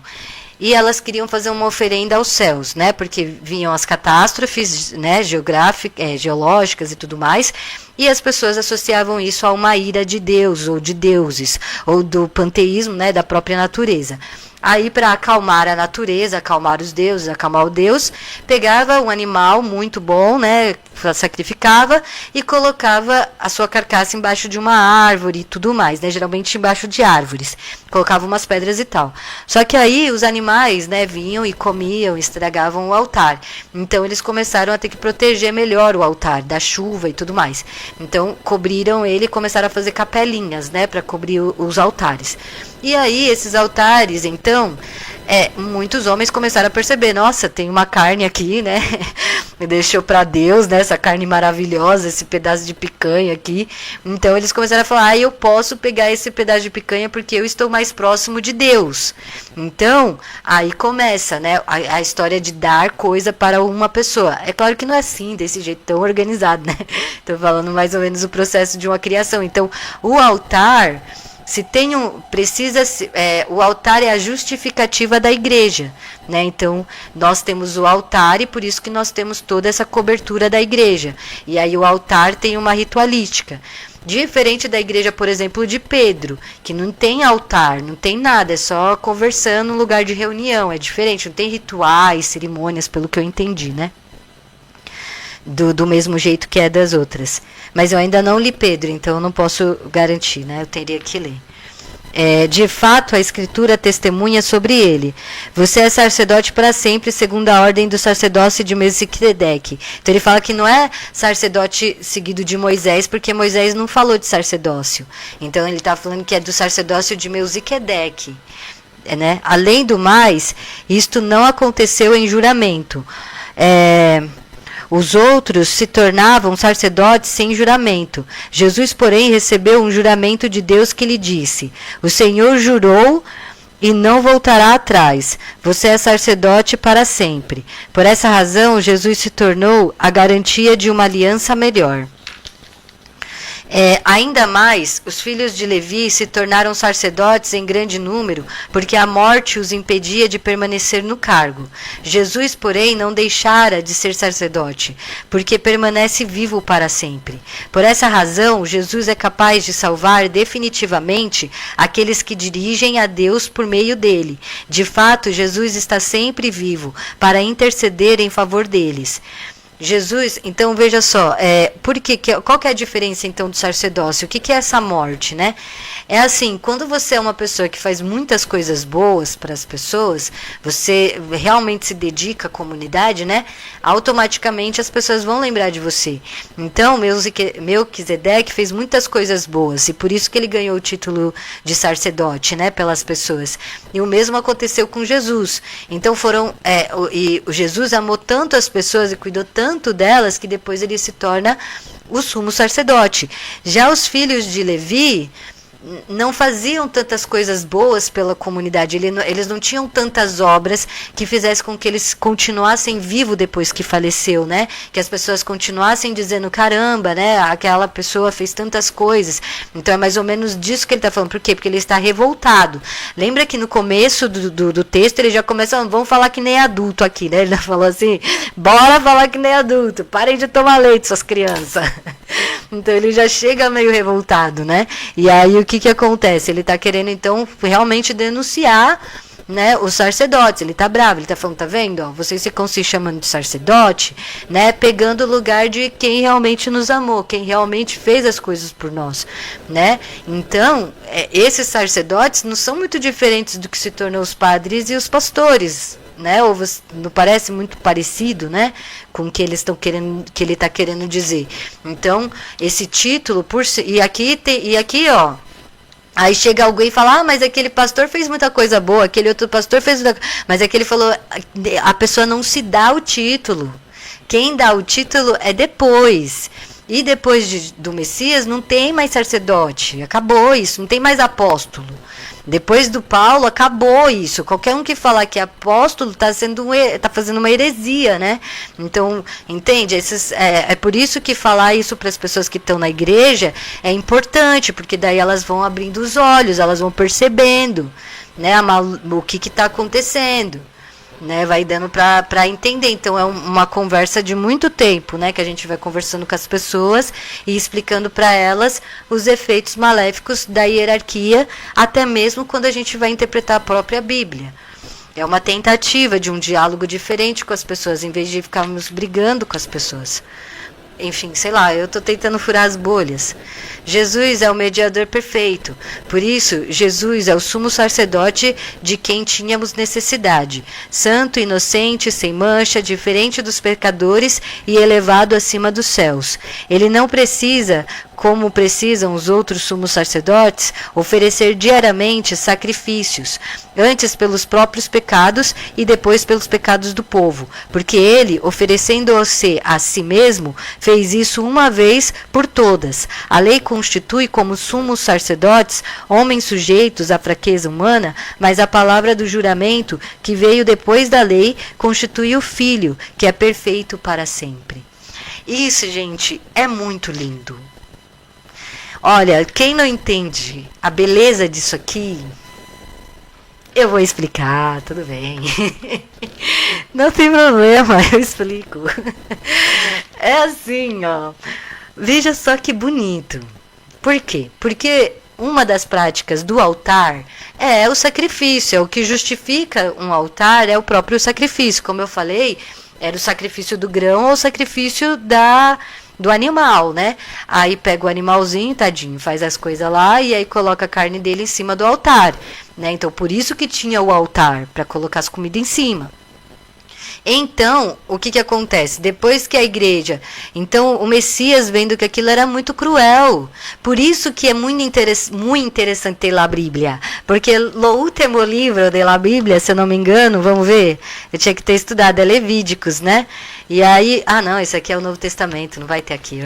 e elas queriam fazer uma oferenda aos céus, né? Porque vinham as catástrofes, né, geológicas e tudo mais, e as pessoas associavam isso a uma ira de Deus, ou de deuses, ou do panteísmo, né, da própria natureza. Aí, para acalmar a natureza, acalmar os deuses, acalmar o Deus, pegava um animal muito bom, né, sacrificava e colocava a sua carcaça embaixo de uma árvore e tudo mais, né, geralmente embaixo de árvores. Colocava umas pedras e tal. Só que aí os animais, né, vinham e comiam, estragavam o altar. Então eles começaram a ter que proteger melhor o altar da chuva e tudo mais. Então cobriram ele e começaram a fazer capelinhas, né, para cobrir os altares. E aí esses altares, então, muitos homens começaram a perceber, nossa, tem uma carne aqui, né, me deixou para Deus, né, essa carne maravilhosa, esse pedaço de picanha aqui. Então eles começaram a falar, eu posso pegar esse pedaço de picanha porque eu estou mais próximo de Deus. Então, aí começa, né, a história de dar coisa para uma pessoa. É claro que não é assim, desse jeito tão organizado, né, estou falando mais ou menos o processo de uma criação. Então, o altar... o altar é a justificativa da igreja, né? Então nós temos o altar e por isso que nós temos toda essa cobertura da igreja. E aí o altar tem uma ritualística. Diferente da igreja, por exemplo, de Pedro, que não tem altar, não tem nada, é só conversando no lugar de reunião. É diferente, não tem rituais, cerimônias, pelo que eu entendi, né? Do mesmo jeito que é das outras. Mas eu ainda não li Pedro, então eu não posso garantir, né? Eu teria que ler. De fato, a Escritura testemunha sobre ele. Você é sacerdote para sempre, segundo a ordem do sacerdócio de Melquisedeque. Então ele fala que não é sacerdote seguido de Moisés, porque Moisés não falou de sacerdócio. Então ele está falando que é do sacerdócio de Melquisedeque. Né? Além do mais, isto não aconteceu em juramento. Os outros se tornavam sacerdotes sem juramento. Jesus, porém, recebeu um juramento de Deus que lhe disse: o Senhor jurou e não voltará atrás. Você é sacerdote para sempre. Por essa razão, Jesus se tornou a garantia de uma aliança melhor. Ainda mais, os filhos de Levi se tornaram sacerdotes em grande número, porque a morte os impedia de permanecer no cargo. Jesus, porém, não deixara de ser sacerdote, porque permanece vivo para sempre. Por essa razão, Jesus é capaz de salvar definitivamente aqueles que dirigem a Deus por meio dele. De fato, Jesus está sempre vivo para interceder em favor deles. Jesus, então veja só, qual que é a diferença então do sacerdócio? O que é essa morte, né? É assim, quando você é uma pessoa que faz muitas coisas boas para as pessoas, você realmente se dedica à comunidade, né? Automaticamente as pessoas vão lembrar de você. Então, Melquisedeque fez muitas coisas boas e por isso que ele ganhou o título de sacerdote, né? Pelas pessoas. E o mesmo aconteceu com Jesus. Então o Jesus amou tanto as pessoas e cuidou tanto delas que depois ele se torna o sumo sacerdote. Já os filhos de Levi não faziam tantas coisas boas pela comunidade, eles não tinham tantas obras que fizessem com que eles continuassem vivos depois que faleceu, né? Que as pessoas continuassem dizendo, caramba, né? Aquela pessoa fez tantas coisas. Então é mais ou menos disso que ele está falando. Por quê? Porque ele está revoltado. Lembra que no começo do texto ele já começa, vamos falar que nem adulto aqui, né? Ele já falou assim, bora falar que nem adulto, parem de tomar leite, suas crianças. Então ele já chega meio revoltado, né? E aí o que acontece? Ele está querendo então realmente denunciar né, os sacerdotes. Ele tá bravo, ele tá falando, tá vendo? Ó, vocês ficam se chamando de sacerdote, né, pegando o lugar de quem realmente nos amou, quem realmente fez as coisas por nós, né? Então, esses sacerdotes não são muito diferentes do que se tornou os padres e os pastores, né? Ou não parece muito parecido, né, com o que eles estão querendo, que ele está querendo dizer. Então, esse título e aqui, ó, aí chega alguém e fala, mas aquele pastor fez muita coisa boa, aquele outro pastor fez muita... Mas é que ele falou, a pessoa não se dá o título. Quem dá o título é depois. E depois do Messias não tem mais sacerdote. Acabou isso, não tem mais apóstolo. Depois do Paulo, acabou isso. Qualquer um que falar que é apóstolo está fazendo uma heresia, né? Então, entende? É por isso que falar isso para as pessoas que estão na igreja é importante, porque daí elas vão abrindo os olhos, elas vão percebendo, né, o que está acontecendo. Né, vai dando para entender. Então é uma conversa de muito tempo, né, que a gente vai conversando com as pessoas e explicando para elas os efeitos maléficos da hierarquia, até mesmo quando a gente vai interpretar a própria Bíblia. É uma tentativa de um diálogo diferente com as pessoas, em vez de ficarmos brigando com as pessoas. Enfim, sei lá, eu estou tentando furar as bolhas. Jesus é o mediador perfeito. Por isso, Jesus é o sumo sacerdote de quem tínhamos necessidade. Santo, inocente, sem mancha, diferente dos pecadores e elevado acima dos céus. Ele não precisa, como precisam os outros sumos sacerdotes, oferecer diariamente sacrifícios, antes pelos próprios pecados e depois pelos pecados do povo, porque ele, oferecendo-se a si mesmo, fez isso uma vez por todas. A lei constitui como sumos sacerdotes homens sujeitos à fraqueza humana, mas a palavra do juramento, que veio depois da lei, constitui o Filho, que é perfeito para sempre. Isso, gente, é muito lindo. Olha, quem não entende a beleza disso aqui, eu vou explicar, tudo bem. Não tem problema, eu explico. É assim, ó. Veja só que bonito. Por quê? Porque uma das práticas do altar é o sacrifício. É o que justifica um altar, é o próprio sacrifício. Como eu falei, era o sacrifício do grão ou o sacrifício do animal, né? Aí pega o animalzinho, tadinho, faz as coisas lá e aí coloca a carne dele em cima do altar, né? Então, por isso que tinha o altar, para colocar as comidas em cima. Então, o que acontece? Depois que a igreja... Então, o Messias, vendo que aquilo era muito cruel. Por isso que é muito interessante ter lá a Bíblia. Porque o último livro da Bíblia, se eu não me engano, vamos ver, eu tinha que ter estudado, é Levíticos, né? E aí... Ah, não, esse aqui é o Novo Testamento, não vai ter aqui.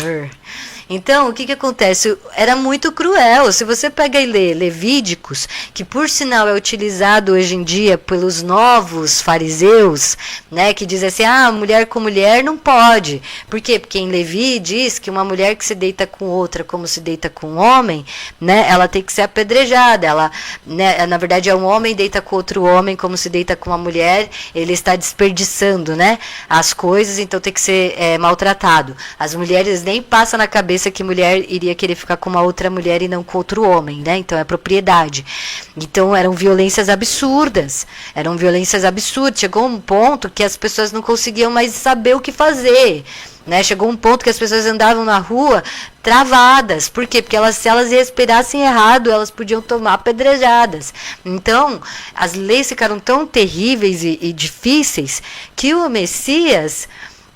Então, o que acontece? Era muito cruel. Se você pega e lê Levíticos, que por sinal é utilizado hoje em dia pelos novos fariseus, né, que dizem assim, mulher com mulher não pode. Por quê? Porque em Levi diz que uma mulher que se deita com outra como se deita com um homem, né, ela tem que ser apedrejada. Ela, né, na verdade, é um homem deita com outro homem como se deita com uma mulher, ele está desperdiçando, né, as coisas, então tem que ser maltratado. As mulheres nem passam na cabeça que mulher iria querer ficar com uma outra mulher e não com outro homem, né? Então é propriedade. Então eram violências absurdas. Chegou um ponto que as pessoas não conseguiam mais saber o que fazer, né? Chegou um ponto que as pessoas andavam na rua travadas. Por quê? Porque se elas respirassem errado, elas podiam tomar apedrejadas. Então, as leis ficaram tão terríveis e difíceis que o Messias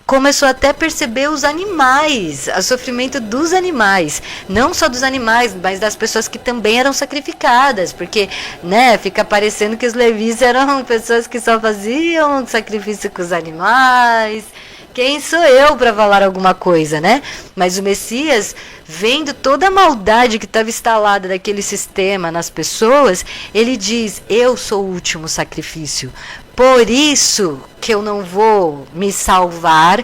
começou até a perceber os animais, o sofrimento dos animais, não só dos animais, mas das pessoas que também eram sacrificadas, porque, né, fica parecendo que os levis eram pessoas que só faziam sacrifício com os animais. Quem sou eu para falar alguma coisa, né? Mas o Messias, vendo toda a maldade que estava instalada daquele sistema nas pessoas, ele diz, eu sou o último sacrifício. Por isso que eu não vou me salvar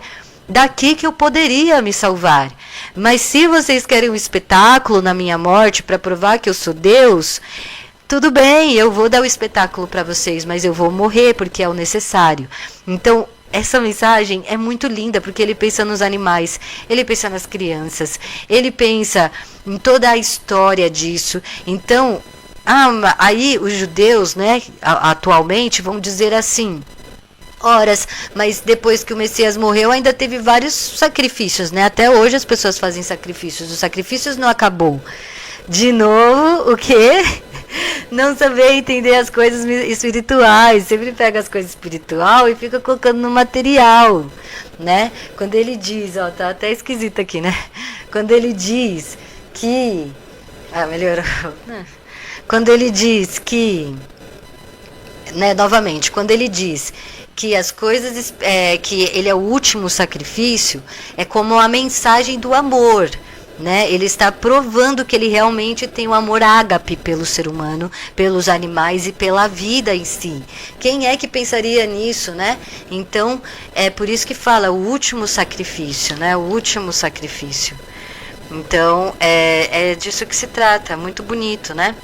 daqui que eu poderia me salvar. Mas se vocês querem um espetáculo na minha morte para provar que eu sou Deus, tudo bem, eu vou dar o espetáculo para vocês, mas eu vou morrer porque é o necessário. Então, essa mensagem é muito linda, porque ele pensa nos animais, ele pensa nas crianças, ele pensa em toda a história disso. Então, Aí os judeus, né, atualmente vão dizer assim: horas, mas depois que o Messias morreu ainda teve vários sacrifícios, né? Até hoje as pessoas fazem sacrifícios. Os sacrifícios não acabou. De novo, o quê? Não saber entender as coisas espirituais. Sempre pega as coisas espirituais e fica colocando no material, né? Quando ele diz, ó, tá até esquisito aqui, né? Quando ele diz que... melhorou. Quando ele diz que... Né, novamente, quando ele diz que as coisas... que ele é o último sacrifício, é como a mensagem do amor, né? Ele está provando que ele realmente tem um amor ágape pelo ser humano, pelos animais e pela vida em si. Quem é que pensaria nisso, né? Então, é por isso que fala o último sacrifício, né? O último sacrifício. Então, é disso que se trata. Muito bonito, né?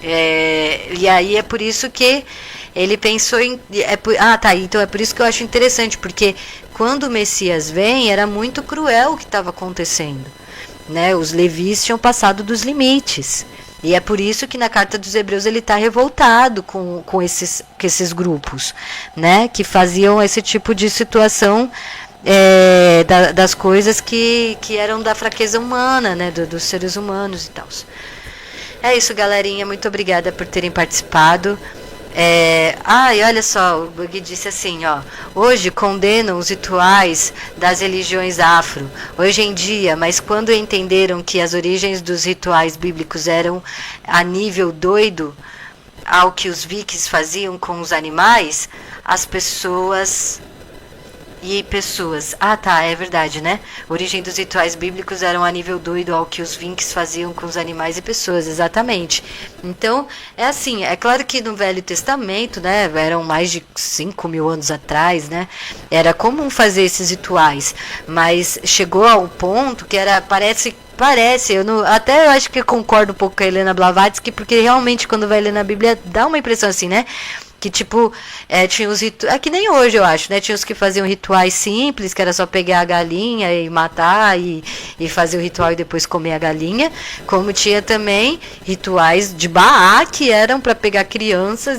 E aí é por isso que ele pensou em... Então é por isso que eu acho interessante, porque quando o Messias vem, era muito cruel o que estava acontecendo. Né, os levis tinham passado dos limites. E é por isso que na carta dos Hebreus ele está revoltado com esses grupos, né, que faziam esse tipo de situação das coisas que eram da fraqueza humana, né, dos seres humanos e tal. É isso, galerinha. Muito obrigada por terem participado. E olha só, o Bug disse assim, ó: hoje condenam os rituais das religiões afro, hoje em dia, mas quando entenderam que as origens dos rituais bíblicos eram a nível doido ao que os vikings faziam com os animais, as pessoas... é verdade, né? A origem dos rituais bíblicos eram a nível doido ao que os vikings faziam com os animais e pessoas, exatamente. Então, é assim, é claro que no Velho Testamento, né, eram mais de 5.000 anos atrás, né, era comum fazer esses rituais, mas chegou ao ponto que parece, eu acho que eu concordo um pouco com a Helena Blavatsky, porque realmente quando vai ler na Bíblia dá uma impressão assim, né? Que tipo, tinha os rituais, que nem hoje eu acho, né? Tinha os que faziam rituais simples, que era só pegar a galinha e matar e fazer o ritual e depois comer a galinha. Como tinha também rituais de Baá, que eram para pegar crianças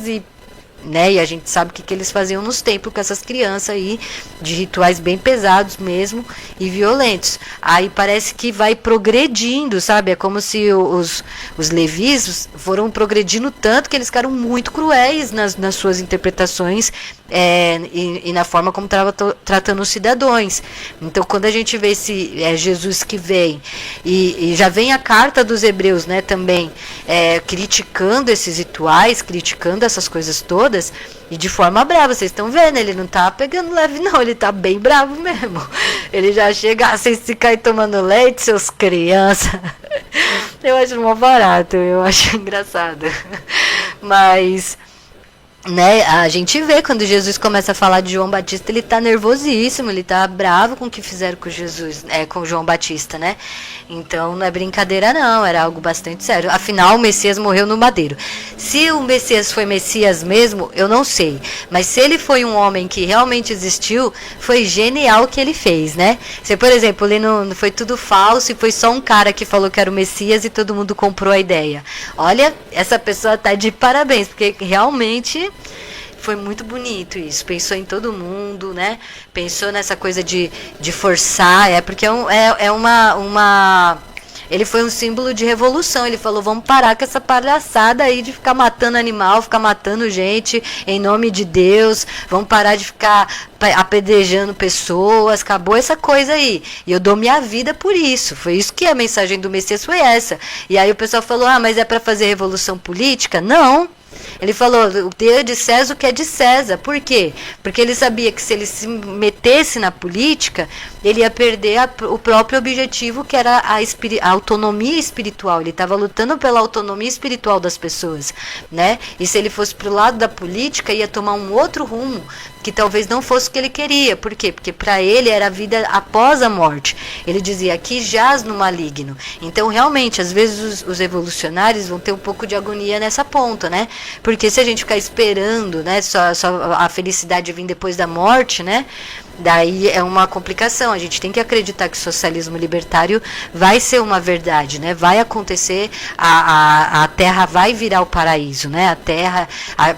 né, e a gente sabe o que eles faziam nos templos com essas crianças aí, de rituais bem pesados mesmo e violentos. Aí parece que vai progredindo, sabe? É como se os levis foram progredindo tanto que eles ficaram muito cruéis nas suas interpretações e na forma como estava tratando os cidadãos. Então, quando a gente vê esse Jesus que vem, e já vem a carta dos Hebreus, né, também criticando esses rituais, criticando essas coisas todas, e de forma brava, vocês estão vendo, ele não tá pegando leve não, ele tá bem bravo mesmo. Ele já chega, vocês ficam aí tomando leite, seus crianças. Eu acho mó barato, eu acho engraçado. Mas... né, a gente vê quando Jesus começa a falar de João Batista, ele tá nervosíssimo, ele tá bravo com o que fizeram com Jesus, com João Batista, né? Então não é brincadeira não, era algo bastante sério. Afinal, o Messias morreu no madeiro. Se o Messias foi Messias mesmo, eu não sei. Mas se ele foi um homem que realmente existiu, foi genial o que ele fez, né? Se, por exemplo, ele não foi tudo falso e foi só um cara que falou que era o Messias e todo mundo comprou a ideia. Olha, essa pessoa tá de parabéns, porque realmente... foi muito bonito isso, pensou em todo mundo, né? Pensou nessa coisa de forçar, porque ele foi um símbolo de revolução. Ele falou, vamos parar com essa palhaçada aí de ficar matando animal, ficar matando gente em nome de Deus, vamos parar de ficar apedrejando pessoas, acabou essa coisa aí, e eu dou minha vida por isso. Foi isso que a mensagem do Messias foi essa. E aí o pessoal falou, mas é para fazer revolução política? Não. Ele falou, dê de César o que é de César. Por quê? Porque ele sabia que se ele se metesse na política, ele ia perder o próprio objetivo, que era a autonomia espiritual. Ele estava lutando pela autonomia espiritual das pessoas, né? E se ele fosse pro lado da política, ia tomar um outro rumo, que talvez não fosse o que ele queria. Por quê? Porque para ele era a vida após a morte. Ele dizia, aqui jaz no maligno. Então, realmente, às vezes os evolucionários vão ter um pouco de agonia nessa ponta, né? Porque se a gente ficar esperando, né, só a felicidade vir depois da morte, né? Daí é uma complicação. A gente tem que acreditar que o socialismo libertário vai ser uma verdade, né? Vai acontecer, a Terra vai virar o paraíso, né? A Terra,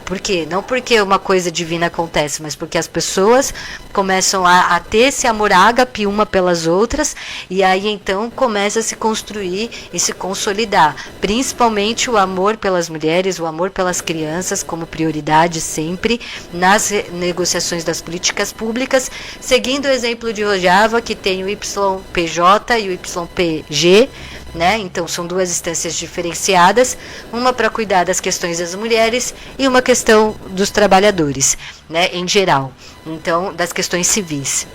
por quê? Não porque uma coisa divina acontece, mas porque as pessoas começam a ter esse amor ágape uma pelas outras, e aí então começa a se construir e se consolidar, principalmente o amor pelas mulheres, o amor pelas crianças como prioridade sempre nas negociações das políticas públicas, seguindo o exemplo de Rojava, que tem o YPJ e o YPG, né? Então são duas instâncias diferenciadas, uma para cuidar das questões das mulheres e uma questão dos trabalhadores, né? Em geral, então das questões civis.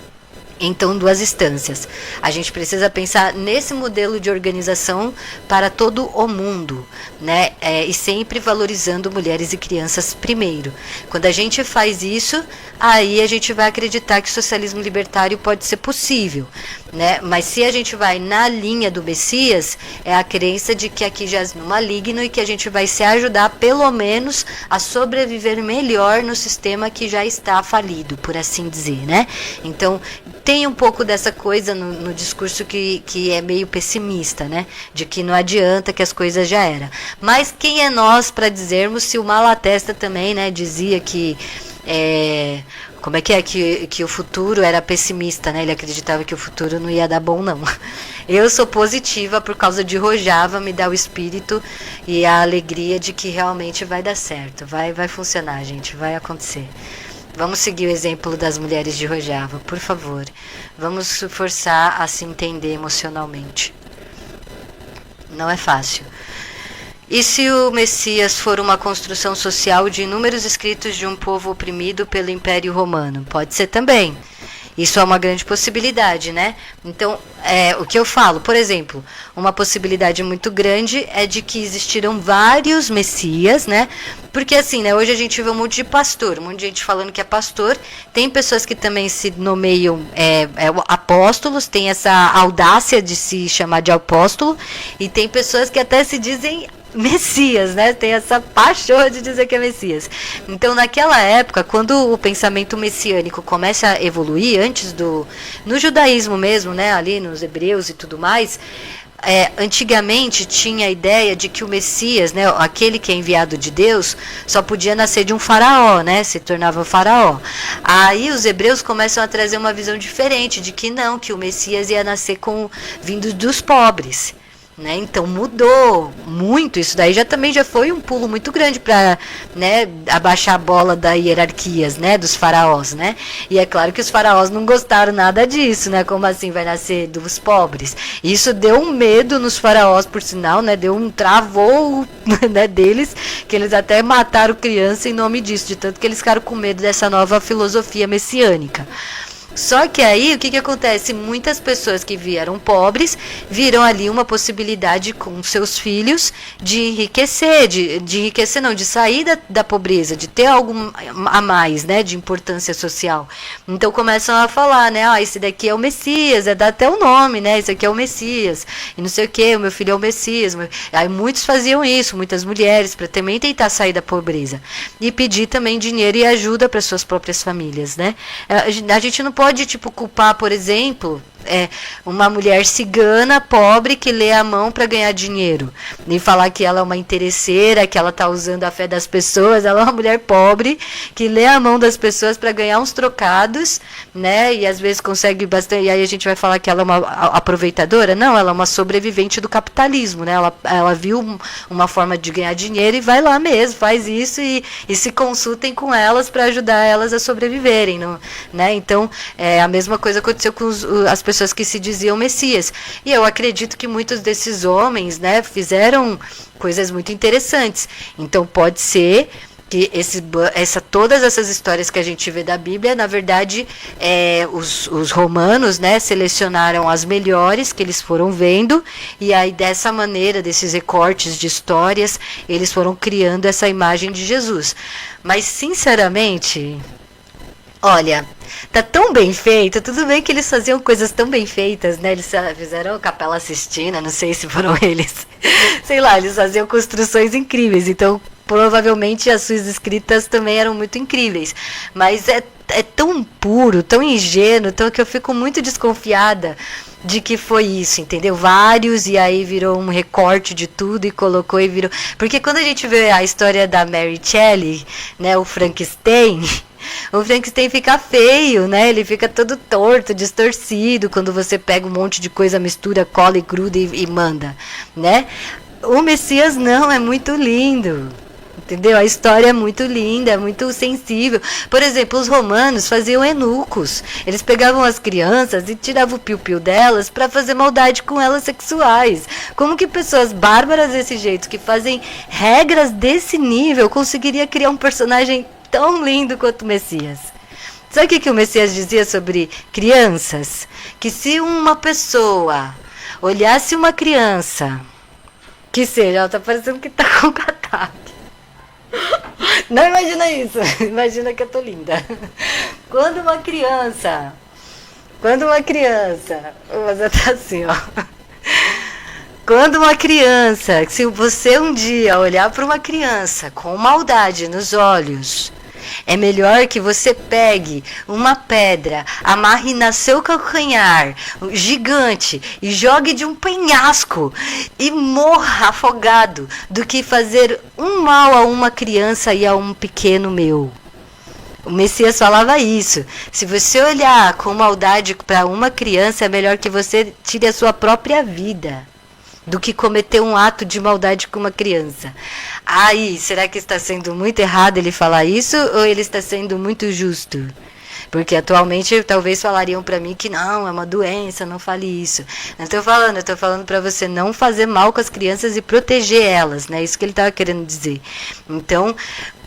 Então, duas instâncias. A gente precisa pensar nesse modelo de organização para todo o mundo, né? E sempre valorizando mulheres e crianças primeiro. Quando a gente faz isso, aí a gente vai acreditar que o socialismo libertário pode ser possível, né? Mas se a gente vai na linha do Messias, é a crença de que aqui jaz no maligno e que a gente vai se ajudar, pelo menos, a sobreviver melhor no sistema que já está falido, por assim dizer, né? Então, tem um pouco dessa coisa no discurso que é meio pessimista, né? De que não adianta, que as coisas já eram. Mas quem é nós para dizermos se o Malatesta também, né, dizia que... como é que o futuro era pessimista, né? Ele acreditava que o futuro não ia dar bom, não. Eu sou positiva por causa de Rojava, me dá o espírito e a alegria de que realmente vai dar certo. Vai funcionar, gente, vai acontecer. Vamos seguir o exemplo das mulheres de Rojava, por favor. Vamos forçar a se entender emocionalmente. Não é fácil. E se o Messias for uma construção social de inúmeros escritos de um povo oprimido pelo Império Romano? Pode ser também. Isso é uma grande possibilidade, né? Então, o que eu falo, por exemplo, uma possibilidade muito grande é de que existiram vários messias, né? Porque assim, né, hoje a gente vê um monte de pastor, um monte de gente falando que é pastor, tem pessoas que também se nomeiam apóstolos, tem essa audácia de se chamar de apóstolo, e tem pessoas que até se dizem Messias, né? Tem essa paixão de dizer que é Messias. Então, naquela época, quando o pensamento messiânico começa a evoluir, no judaísmo mesmo, né? Ali nos hebreus e tudo mais, antigamente tinha a ideia de que o Messias, né, aquele que é enviado de Deus, só podia nascer de um faraó, né, se tornava faraó. Aí os hebreus começam a trazer uma visão diferente, de que não, que o Messias ia nascer vindo dos pobres. Né? Então mudou muito isso daí, também já foi um pulo muito grande para, né, abaixar a bola das hierarquias, né, dos faraós, né? E é claro que os faraós não gostaram nada disso, né? Como assim vai nascer dos pobres? Isso deu um medo nos faraós, por sinal, né? Deu um travou, né, deles, que eles até mataram criança em nome disso, de tanto que eles ficaram com medo dessa nova filosofia messiânica. Só que aí, o que acontece? Muitas pessoas que vieram pobres, viram ali uma possibilidade com seus filhos de enriquecer, de enriquecer não, de sair da pobreza, de ter algo a mais, né, de importância social. Então começam a falar, né, esse daqui é o Messias, dá até o nome, né, esse aqui é o Messias, e não sei o que, o meu filho é o Messias. Aí muitos faziam isso, muitas mulheres, para também tentar sair da pobreza. E pedir também dinheiro e ajuda para suas próprias famílias, né. A gente não pode, culpar, por exemplo, uma mulher cigana, pobre, que lê a mão para ganhar dinheiro. Nem falar que ela é uma interesseira, que ela está usando a fé das pessoas. Ela é uma mulher pobre, que lê a mão das pessoas para ganhar uns trocados, né? E às vezes consegue bastante. E aí a gente vai falar que ela é uma aproveitadora? Não, ela é uma sobrevivente do capitalismo, né? Ela viu uma forma de ganhar dinheiro e vai lá mesmo, faz isso e se consultem com elas para ajudar elas a sobreviverem, não, né? Então, a mesma coisa aconteceu com as pessoas que se diziam Messias. E eu acredito que muitos desses homens, né, fizeram coisas muito interessantes. Então pode ser que todas essas histórias que a gente vê da Bíblia, na verdade, os romanos, né, selecionaram as melhores que eles foram vendo, e aí dessa maneira, desses recortes de histórias, eles foram criando essa imagem de Jesus. Mas, sinceramente, Olha, tá tão bem feito, tudo bem que eles faziam coisas tão bem feitas, né? Eles fizeram Capela Sistina, não sei se foram eles. Sei lá, eles faziam construções incríveis, então provavelmente as suas escritas também eram muito incríveis. Mas é tão puro, tão ingênuo, tão que eu fico muito desconfiada de que foi isso, entendeu? Vários, e aí virou um recorte de tudo e colocou e virou. Porque quando a gente vê a história da Mary Shelley, né, o Frankenstein. O Frankenstein fica feio, né? Ele fica todo torto, distorcido quando você pega um monte de coisa, mistura, cola e gruda e manda, né? O Messias não, é muito lindo. Entendeu? A história é muito linda, é muito sensível. Por exemplo, os romanos faziam eunucos. Eles pegavam as crianças e tiravam o piu-piu delas para fazer maldade com elas sexuais. Como que pessoas bárbaras desse jeito, que fazem regras desse nível, conseguiria criar um personagem tão lindo quanto o Messias? Sabe o que o Messias dizia sobre crianças? Que se uma pessoa olhasse uma criança, que seja, ela tá parecendo que tá com catarro. Não imagina isso, imagina que eu tô linda. Quando uma criança, você tá assim, ó. Quando uma criança, se você um dia olhar para uma criança com maldade nos olhos, é melhor que você pegue uma pedra, amarre no seu calcanhar, gigante, e jogue de um penhasco e morra afogado, do que fazer um mal a uma criança e a um pequeno meu. O Messias falava isso. Se você olhar com maldade para uma criança, é melhor que você tire a sua própria vida do que cometer um ato de maldade com uma criança. Aí, será que está sendo muito errado ele falar isso ou ele está sendo muito justo? Porque atualmente talvez falariam para mim que não, é uma doença, não fale isso. Não estou falando, eu estou falando para você não fazer mal com as crianças e proteger elas, né? Isso que ele estava querendo dizer. Então,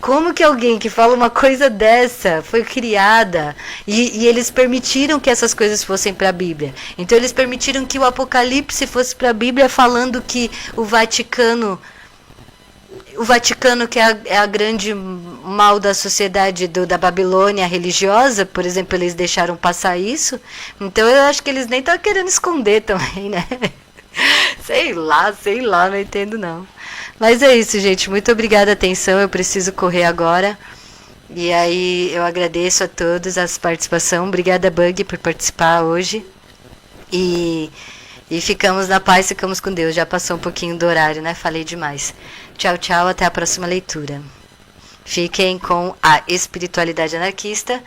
como que alguém que fala uma coisa dessa foi criada e eles permitiram que essas coisas fossem para a Bíblia? Então eles permitiram que o Apocalipse fosse para a Bíblia, falando que o Vaticano, que é a grande mal da sociedade da Babilônia religiosa, por exemplo, eles deixaram passar isso. Então eu acho que eles nem estão querendo esconder também, né? Sei lá, não entendo não. Mas é isso, gente. Muito obrigada, atenção. Eu preciso correr agora. E aí eu agradeço a todos a participação. Obrigada, Bug, por participar hoje. E ficamos na paz, ficamos com Deus. Já passou um pouquinho do horário, né? Falei demais. Tchau, tchau. Até a próxima leitura. Fiquem com a espiritualidade anarquista.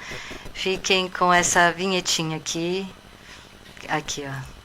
Fiquem com essa vinhetinha aqui. Aqui, ó.